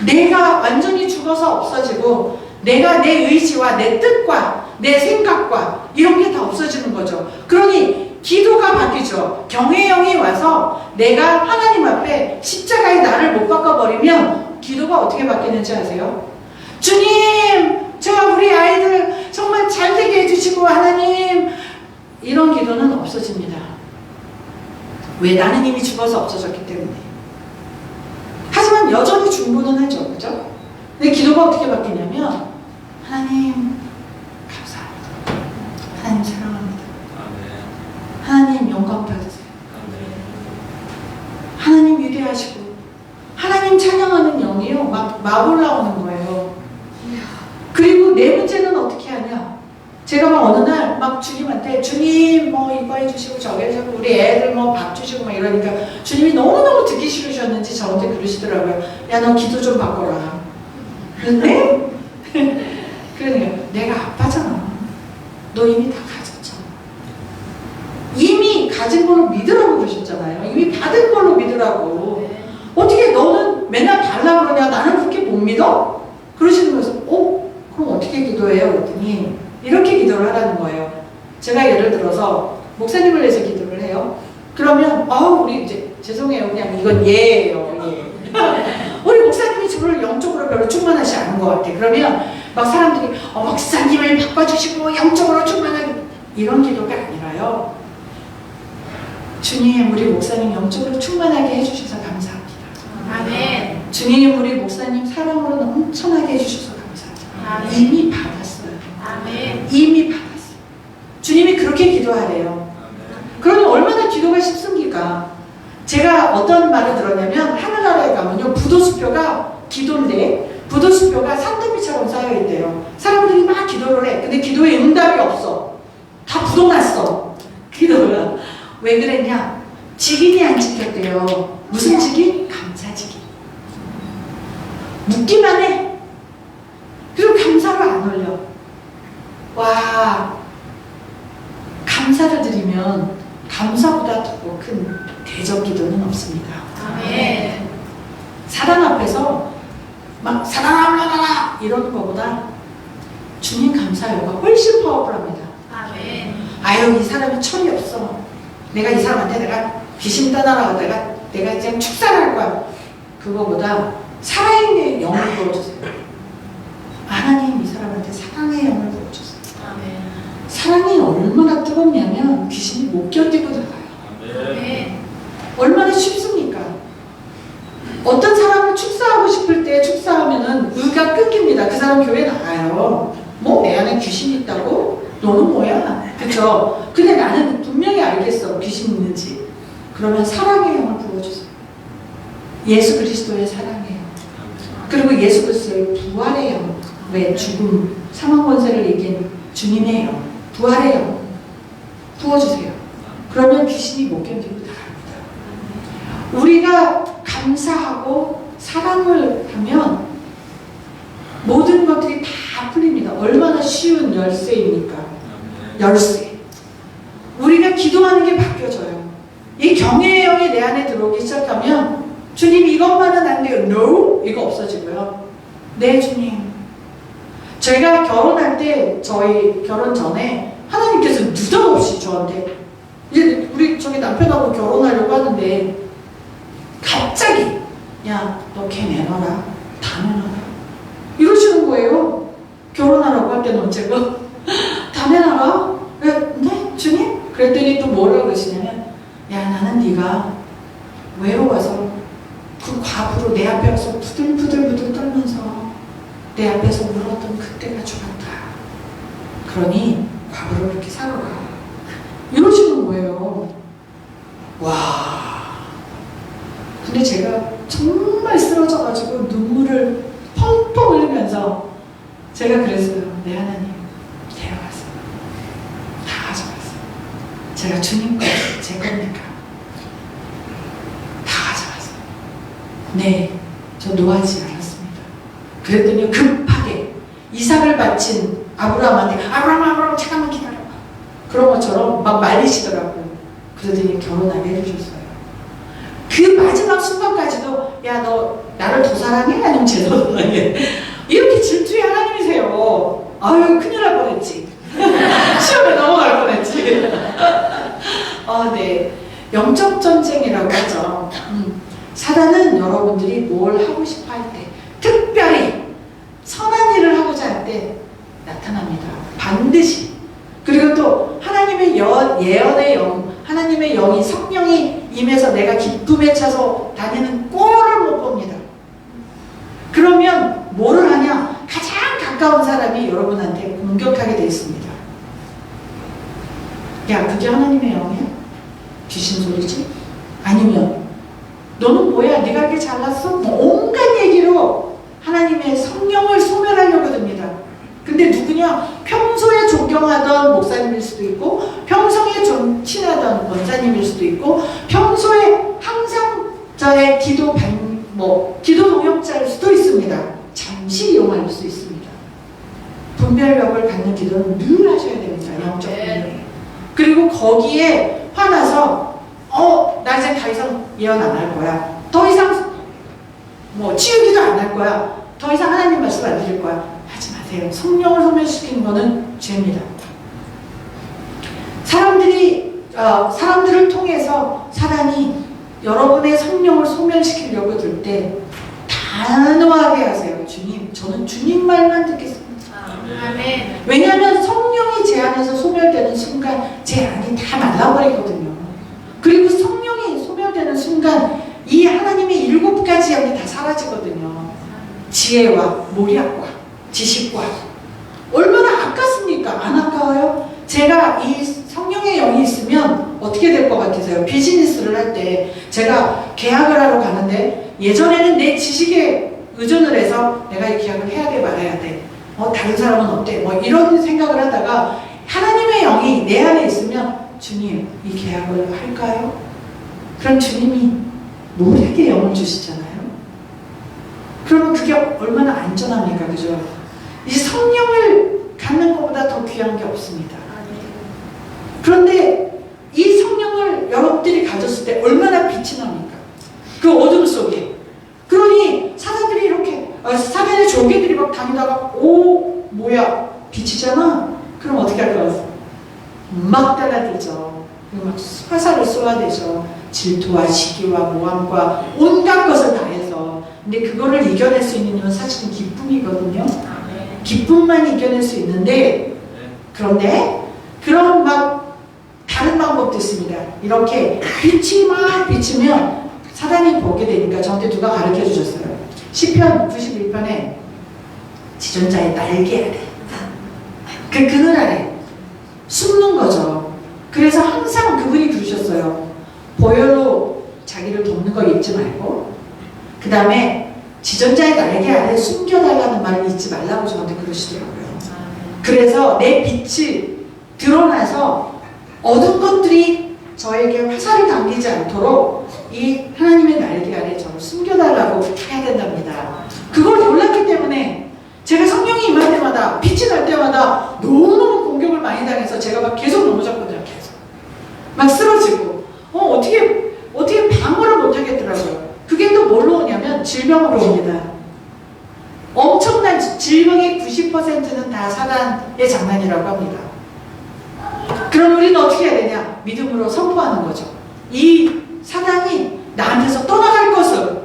내가 완전히 죽어서 없어지고 내가 내 의지와 내 뜻과 내 생각과 이런 게 다 없어지는 거죠. 그러니 기도가 바뀌죠. 경외형이 와서 내가 하나님 앞에 십자가에 나를 못 박아버리면 기도가 어떻게 바뀌는지 아세요? 주님, 제가 우리 아이들 정말 잘 되게 해주시고 하나님, 이런 기도는 없어집니다. 왜? 나는 이미 죽어서 없어졌기 때문에. 하지만 여전히 중보는 하죠. 그죠? 근데 기도가 어떻게 바뀌냐면 하나님 감사합니다. 하나님 사랑합니다. 하나님 영광 받으세요. 하나님 위대하시고 하나님 찬양하는 영이요 막 올라오는 거예요. 그리고 내 문제는 어떻게 하냐? 제가 막 어느 날 막 주님한테 주님 뭐 이거 해주시고 저거 해주시고 우리 애들 뭐 밥 주시고 막 이러니까 주님이 너무너무 듣기 싫으셨는지 저한테 그러시더라고요. 야, 너 기도 좀 바꿔라. 근데 그러니까 내가 아빠잖아. 너 이미 다 가졌잖아. 이미 가진 걸로 믿으라고 그러셨잖아요. 이미 받은 걸로 믿으라고. 어떻게 너는 맨날 달라고 그러냐? 나는 그렇게 못 믿어? 그러시는 거에서 그럼 어떻게 기도해요? 그랬더니 이렇게 기도를 하라는 거예요. 제가 예를 들어서 목사님을 위해서 기도를 해요. 그러면 우리 이제 죄송해요. 그냥 이건 예예요. 예. 우리 목사님이 저를 영적으로 별로 충만하지 않은 것 같아. 그러면 막 사람들이 목사님을 바꿔주시고 영적으로 충만하게 이런 기도가 아니라요. 주님, 우리 목사님 영적으로 충만하게 해주셔서 감사합니다. 아멘. 주님, 우리 목사님 사랑으로 넘쳐나게 해주셔서 감사합니다. 아멘. 이미 받았어요. 아멘. 이미 받았어요. 주님이 그렇게 기도하래요. 그러니 얼마나 기도가 쉽습니까? 제가 어떤 말을 들었냐면 하늘나라에 가면요 부도수표가 기도인데 부도수표가 산더미처럼 쌓여있대요. 사람들이 막 기도를 해. 근데 기도에 응답이 없어. 다 부도났어. 기도가. 왜 그랬냐? 직인이 안 지켰대요. 무슨 직인? 감사직인. 묻기만 해. 그리고 감사를 안 올려. 와, 감사를 드리면 감사보다 더 큰 대적 기도는 없습니다. 아멘. 사단 앞에서 막 사랑하라 이러는 것보다 주님 감사요가 훨씬 파워풀합니다. 아멘. 아유, 이 사람이 철이 없어. 내가 이 사람한테 내가 귀신 떠나라고 내가 그냥 축사할 거야. 그거보다 살아있는 영을 부어주세요. 하나님, 이 사람한테 사랑의 영을 부어주세요. 아멘. 사랑이 얼마나 뜨겁냐면 귀신이 못 견디고 나가요. 아멘. 얼마나 쉽습니까? 어떤 사람을 축사하고 싶을 때 축사하면은 의가 끊깁니다. 그 사람 교회 나가요. 뭐 내 안에 귀신이 있다고? 너는 뭐야? 그쵸? 근데 나는 분명히 알겠어. 귀신 있는지. 그러면 사랑의 영을 부어주세요. 예수 그리스도의 사랑의 영. 그리고 예수 그리스도의 부활의 영. 왜? 죽음, 사망 권세를 이긴 주님의 영. 부활의 영. 부어주세요. 그러면 귀신이 못 견디고 나갑니다. 우리가 감사하고 사랑을 하면 모든 것들이 다 풀립니다. 얼마나 쉬운 열쇠입니까? 열쇠. 우리가 기도하는 게 바뀌어져요. 이 경외의 영이 내 안에 들어오기 시작하면 주님 이것만은 안 돼요. No! 이거 없어지고요. 네, 주님. 제가 결혼할 때 저희 결혼 전에 하나님께서 느닷없이 저한테 이제 우리 저기 남편하고 결혼하려고 하는데 갑자기 야, 너 걔 내놔라. 다 내놔라. 이러시는 거예요. 결혼하라고 할 때는 제가 다 내놔라. 네? 주님? 그랬더니 또 뭐라고 그러시냐면 야, 나는 네가 외로워서 그 과부로 내 앞에 와서 부들부들 떨면서 내 앞에서 울었던 그때가 죽었다. 그러니 과부로 이렇게 살아라. 이러시는 거예요. 거예요. 와. 근데 제가 정말 쓰러져가지고 눈물을 펑펑 흘리면서 제가 그랬어요. 네, 하나님, 데려가세요. 다 가져가세요. 제가 주님 거, 제 겁니까? 다 가져가세요. 네, 저 노하지 않았습니다. 그랬더니 급하게 이삭을 바친 아브라함한테 아브라함 잠깐만 기다려봐. 그런 것처럼 막 말리시더라고요. 그러더니 결혼하게 해주셨어요. 그 마지막 순간까지도 야, 너 나를 더 사랑해? 아니면 쟤 더 사랑해? 이렇게 질투의 하나님이세요. 아유, 큰일 날 뻔했지. 시험에 넘어갈 뻔했지. 네. 영적 전쟁이라고 하죠. 사단은 여러분들이 뭘 하고 싶어 할 때, 특별히 선한 일을 하고자 할 때 나타납니다. 반드시. 그리고 또 하나님의 예언의 영, 하나님의 영이 성령이 임해서 내가 기쁨에 차서 다니는 꼴을 못 봅니다. 그러면 뭐를 하냐? 가장 가까운 사람이 여러분한테 공격하게 되어 있습니다. 야, 그게 하나님의 영이야? 귀신 소리지? 아니면 너는 뭐야? 네가 이렇게 잘났어? 뭐 온갖 얘기로 하나님의 성령을 소멸하려고 듭니다. 근데 누구냐? 평소에 존경하던 목사님일 수도 있고, 평소에 좀 친하던 권사님일 수도 있고, 평소에 항상 저의 기도 동역자일 수도 있습니다. 잠시 이용할 수 있습니다. 분별력을 갖는 기도는 늘 하셔야 됩니다. 영적 분별. 그리고 거기에 화나서 나 이제 더 이상 예언 안 할 거야. 더 이상 치유기도 안 할 거야. 더 이상 하나님 말씀 안 드릴 거야. 하지 마세요. 성령을 소멸시키는 거는 죄입니다. 사람들을 통해서 사단이 여러분의 성령을 소멸시키려고 들 때 단호하게 하세요. 주님, 저는 주님 말만 듣겠습니다. 아멘. 왜냐하면 성령이 제 안에서 소멸되는 순간 제 안이 다 말라버리거든요. 그리고 성령이 소멸되는 순간 이 하나님의 7가지 영이 다 사라지거든요. 지혜와 모략과 지식과. 얼마나 아깝습니까? 안 아까워요? 제가 이 성령의 영이 있으면 어떻게 될 것 같으세요? 비즈니스를 할 때 제가 계약을 하러 가는데 예전에는 내 지식에 의존을 해서 내가 이 계약을 해야 돼 말아야 돼. 다른 사람은 어때? 이런 생각을 하다가 하나님의 영이 내 안에 있으면 주님, 이 계약을 할까요? 그럼 주님이 모르게 영을 주시잖아요. 그러면 그게 얼마나 안전합니까? 그죠? 이 성령을 갖는 것보다 더 귀한 게 없습니다. 그런데 이 성령을 여러분들이 가졌을 때 얼마나 빛이 납니까? 그 어둠 속에. 그러니 사람들이 이렇게 사단의 조개들이 막 다니다가 뭐야 빛이잖아? 그럼 어떻게 할까요? 막 달라들죠. 막 화살을 쏘아야 되죠. 질투와 시기와 모함과 온갖 것을 다해서. 근데 그거를 이겨낼 수 있는 건 사실은 기쁨이거든요. 기쁨만 이겨낼 수 있는데, 그런데 그런 막 다른 방법도 있습니다. 이렇게 빛이 막 비치면 사단이 보게 되니까 저한테 누가 가르쳐 주셨어요. 시편 91편에 지존자의 날개 아래, 그 그늘 아래 숨는 거죠. 그래서 항상 그분이 그러셨어요. 보혈로 자기를 돕는 거 잊지 말고, 그 다음에 지존자의 날개 아래 숨겨달라는 말을 잊지 말라고 저한테 그러시더라고요. 그래서 내 빛이 드러나서 어두운 것들이 저에게 화살을 당기지 않도록 이 하나님의 날개 아래 저를 숨겨달라고 해야 된답니다. 그걸 몰랐기 때문에 제가 성령이 임할 때마다, 빛이 날 때마다 너무너무 공격을 많이 당해서 제가 막 계속 넘어졌거든요. 계속 막 쓰러지고 어떻게 방어를 못 하겠더라고요. 그게 또 뭘로 오냐면 질병으로 옵니다. 엄청난 질병의 90%는 다 사단의 장난이라고 합니다. 그럼 우리는 어떻게 해야 되냐? 믿음으로 선포하는 거죠. 이 사단이 나한테서 떠나갈 것을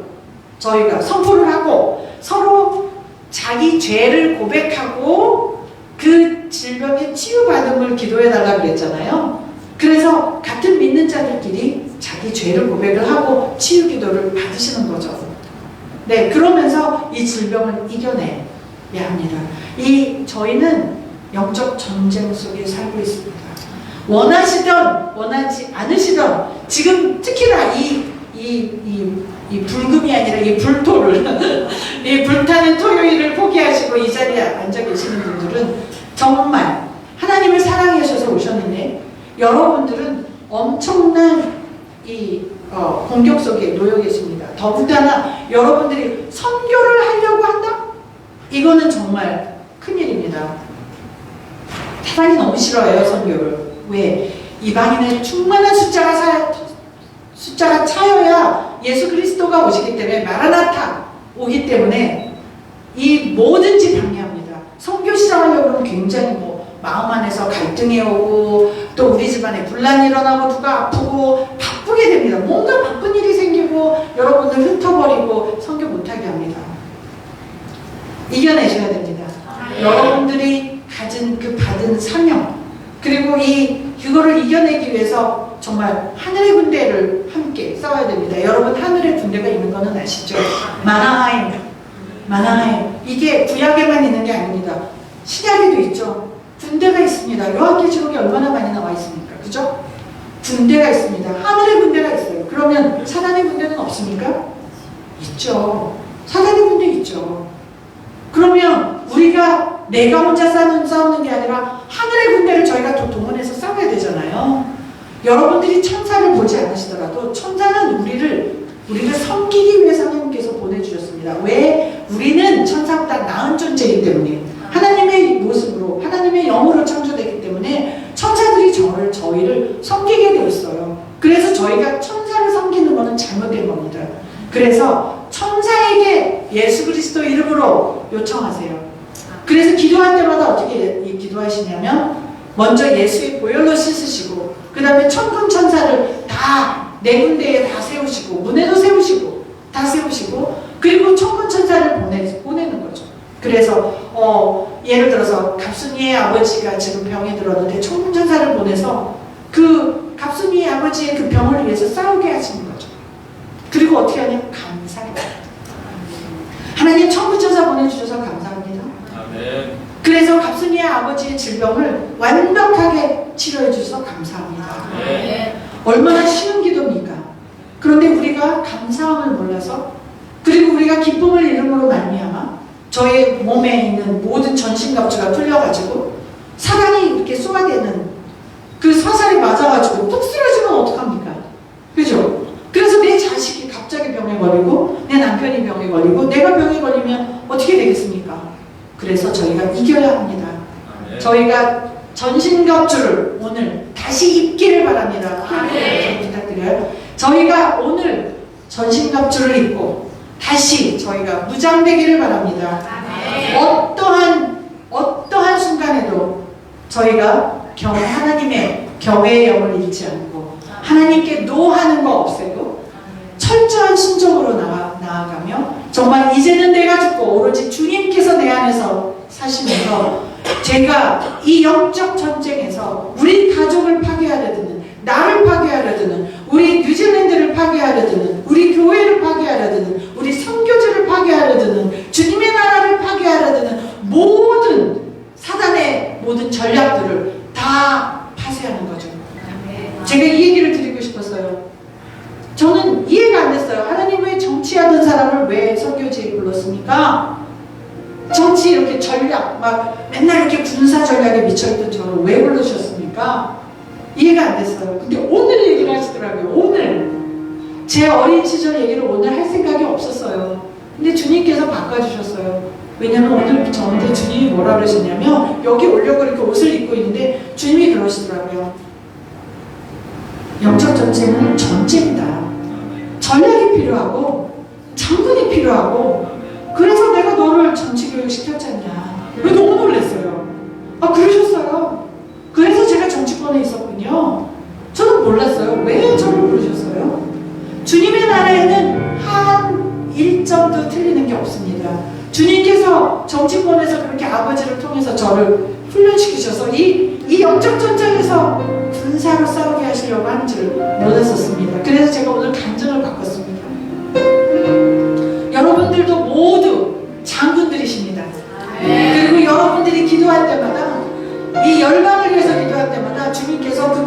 저희가 선포를 하고 서로 자기 죄를 고백하고 그 질병의 치유받음을 기도해달라고 그랬잖아요. 그래서 같은 믿는 자들끼리 자기 죄를 고백을 하고 치유 기도를 받으시는 거죠. 네, 그러면서 이 질병을 이겨내야 합니다. 저희는 영적 전쟁 속에 살고 있습니다. 원하시던 원하지 않으시던 지금 특히나 이 불금이 아니라 이 불토를 이 불타는 토요일을 포기하시고 이 자리에 앉아 계시는 분들은 정말 하나님을 사랑해 주셔서 오셨는데 여러분들은 엄청난 공격 속에 놓여 계십니다. 더군다나 여러분들이 선교를 하려고 한다? 이거는 정말 큰일입니다. 사단이 너무 싫어해요, 선교를. 왜? 이방인의 충만한 숫자가 차여야 예수 그리스도가 오시기 때문에 마라나타 오기 때문에 이 뭐든지 방해합니다. 선교 시작하려고 하면 굉장히 마음 안에서 갈등이 오고 또 우리 집안에 분란이 일어나고 누가 아프고 바쁘게 됩니다. 뭔가 바쁜 일이 생기고 여러분들 흩어버리고 선교 못하게 합니다. 이겨내셔야 됩니다. 여러분들이 가진 그 받은 사명 그리고 그거를 이겨내기 위해서 정말 하늘의 군대를 함께 싸워야 됩니다. 여러분 하늘의 군대가 있는 거는 아시죠? 마나하임 이게 구약에만 있는 게 아닙니다. 신약에도 있죠. 군대가 있습니다. 요한계시록에 얼마나 많이 나와 있습니까? 그죠? 군대가 있습니다. 하늘의 군대가 있어요. 그러면 사단의 군대는 없습니까? 있죠. 사단의 군대 있죠. 그러면 우리가 내가 혼자 싸우는 게 아니라 하늘의 군대를 저희가 또 동원해서 싸워야 되잖아요. 여러분들이 천사를 보지 않으시더라도 천사는 우리를 섬기기 위해서 하나님께서 보내주셨습니다. 왜? 우리는 천사보다 나은 존재이기 때문에 하나님의 모습으로 하나님의 영으로 창조되기 때문에 천사들이 저희를 섬기게 되어 있어요. 그래서 저희가 천사를 섬기는 것은 잘못된 겁니다. 그래서 천사에게 예수 그리스도 이름으로 요청하세요. 그래서 기도할 때마다 어떻게 기도하시냐면 먼저 예수의 보혈로 씻으시고 그 다음에 천군 천사를 다 네 군데에 다 세우시고 문에도 세우시고 다 세우시고 그리고 천군 천사를 보내는 거죠. 그래서 예를 들어서 갑순이의 아버지가 지금 병에 들었는데 천군 천사를 보내서 그 갑순이의 아버지의 그 병을 위해서 싸우게 하시는 거죠. 그리고 어떻게 하냐면 감사해요. 하나님 천군 천사 보내주셔서 감사합니다. 아멘. 그래서 갑순이의 아버지의 질병을 완벽하게 치료해 주셔서 감사합니다. 아멘. 얼마나 쉬운 기도입니까? 그런데 우리가 감사함을 몰라서 그리고 우리가 기쁨을 이름으로 말미암아 저의 몸에 있는 모든 전신갑주가 풀려가지고 사단이 이렇게 쏘아대는 그 사살이 맞아가지고 뚝 쓰러지면 어떡합니까? 그죠? 그래서 내 자식이 갑자기 병에 걸리고 내 남편이 병에 걸리고 내가 병에 걸리면 어떻게 되겠습니까? 그래서 저희가 이겨야 합니다. 저희가 전신갑주를 오늘 다시 입기를 바랍니다. 부탁드려요. 저희가 오늘 전신갑주를 입고 다시 저희가 무장되기를 바랍니다. 어떠한 순간에도 저희가 하나님의 교회의 영을 잃지 않고 하나님께 노하는 거 없애고 철저한 순종으로 나아가며 정말 이제는 내가 죽고 오로지 주님께서 내 안에서 사시면서 제가 이 영적 전쟁에서 우리 가족을 파괴하려 드는 나를 파괴하려 드는 우리 뉴질랜드를 파괴하려 드는 우리 교회를 파괴하려 드는 우리 선교지를 파괴하려 드는 주님의 나라를 파괴하려 드는 모든 사단의 모든 전략들을 다 파쇄하는 거죠. 제가 이 얘기를 드리고 싶었어요. 저는 이해가 안 됐어요. 하나님 왜 정치하던 사람을 왜 선교지에 불렀습니까? 정치 이렇게 전략 막 맨날 이렇게 군사 전략에 미쳐있던 저를 왜 부르셨습니까? 이해가 안 됐어요. 근데 오늘 얘기를 하시더라고요. 오늘 제 어린 시절 얘기를 오늘 할 생각이 없었어요. 근데 주님께서 바꿔주셨어요. 왜냐면 오늘 저한테 주님이 뭐라 그러시냐면 여기 오려고 이렇게 옷을 입고 있는데 주님이 그러시더라고요. 영적 전쟁은 전쟁이다. 전략이 필요하고 장군이 필요하고 그래서 내가 너를 정치교육 시켰잖냐. 왜 너무 놀랐어요. 그러셨어요. 그래서 제가 정치권에 있었군요. 저는 몰랐어요. 왜 저를 부르셨어요? 주님의 나라에는 한 1점도 틀리는 게 없습니다. 주님께서 정치권에서 그렇게 아버지를 통해서 저를 훈련시키셔서 이 영적 전쟁에서 군사로 싸우게 하시려고 하는 줄 몰랐었습니다. 그래서 제가 오늘 감정을 바꿨습니다. 여러분들도 모두 장군들이십니다. 그리고 여러분들이 기도할 때마다 이 열방을 위해서 기도할 때마다 주님께서 그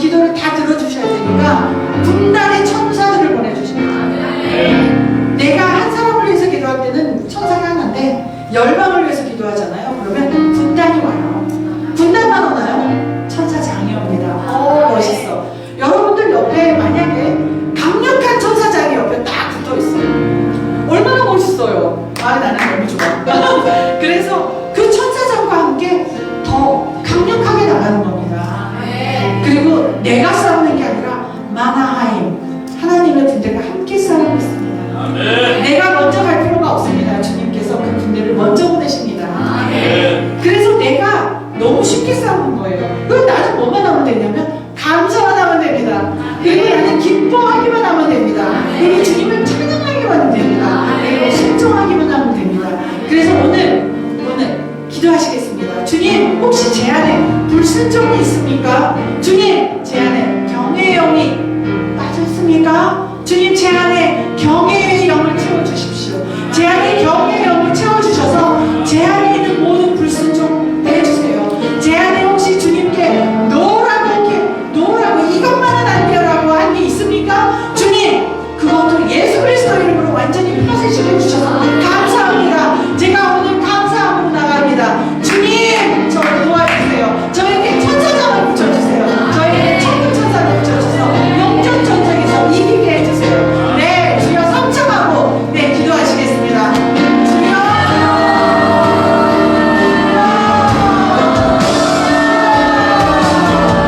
혹시 제 안에 불순종이 있습니까? 주님, 제 안에 경외의 영이 빠졌습니까? 주님, 제 안에 경외의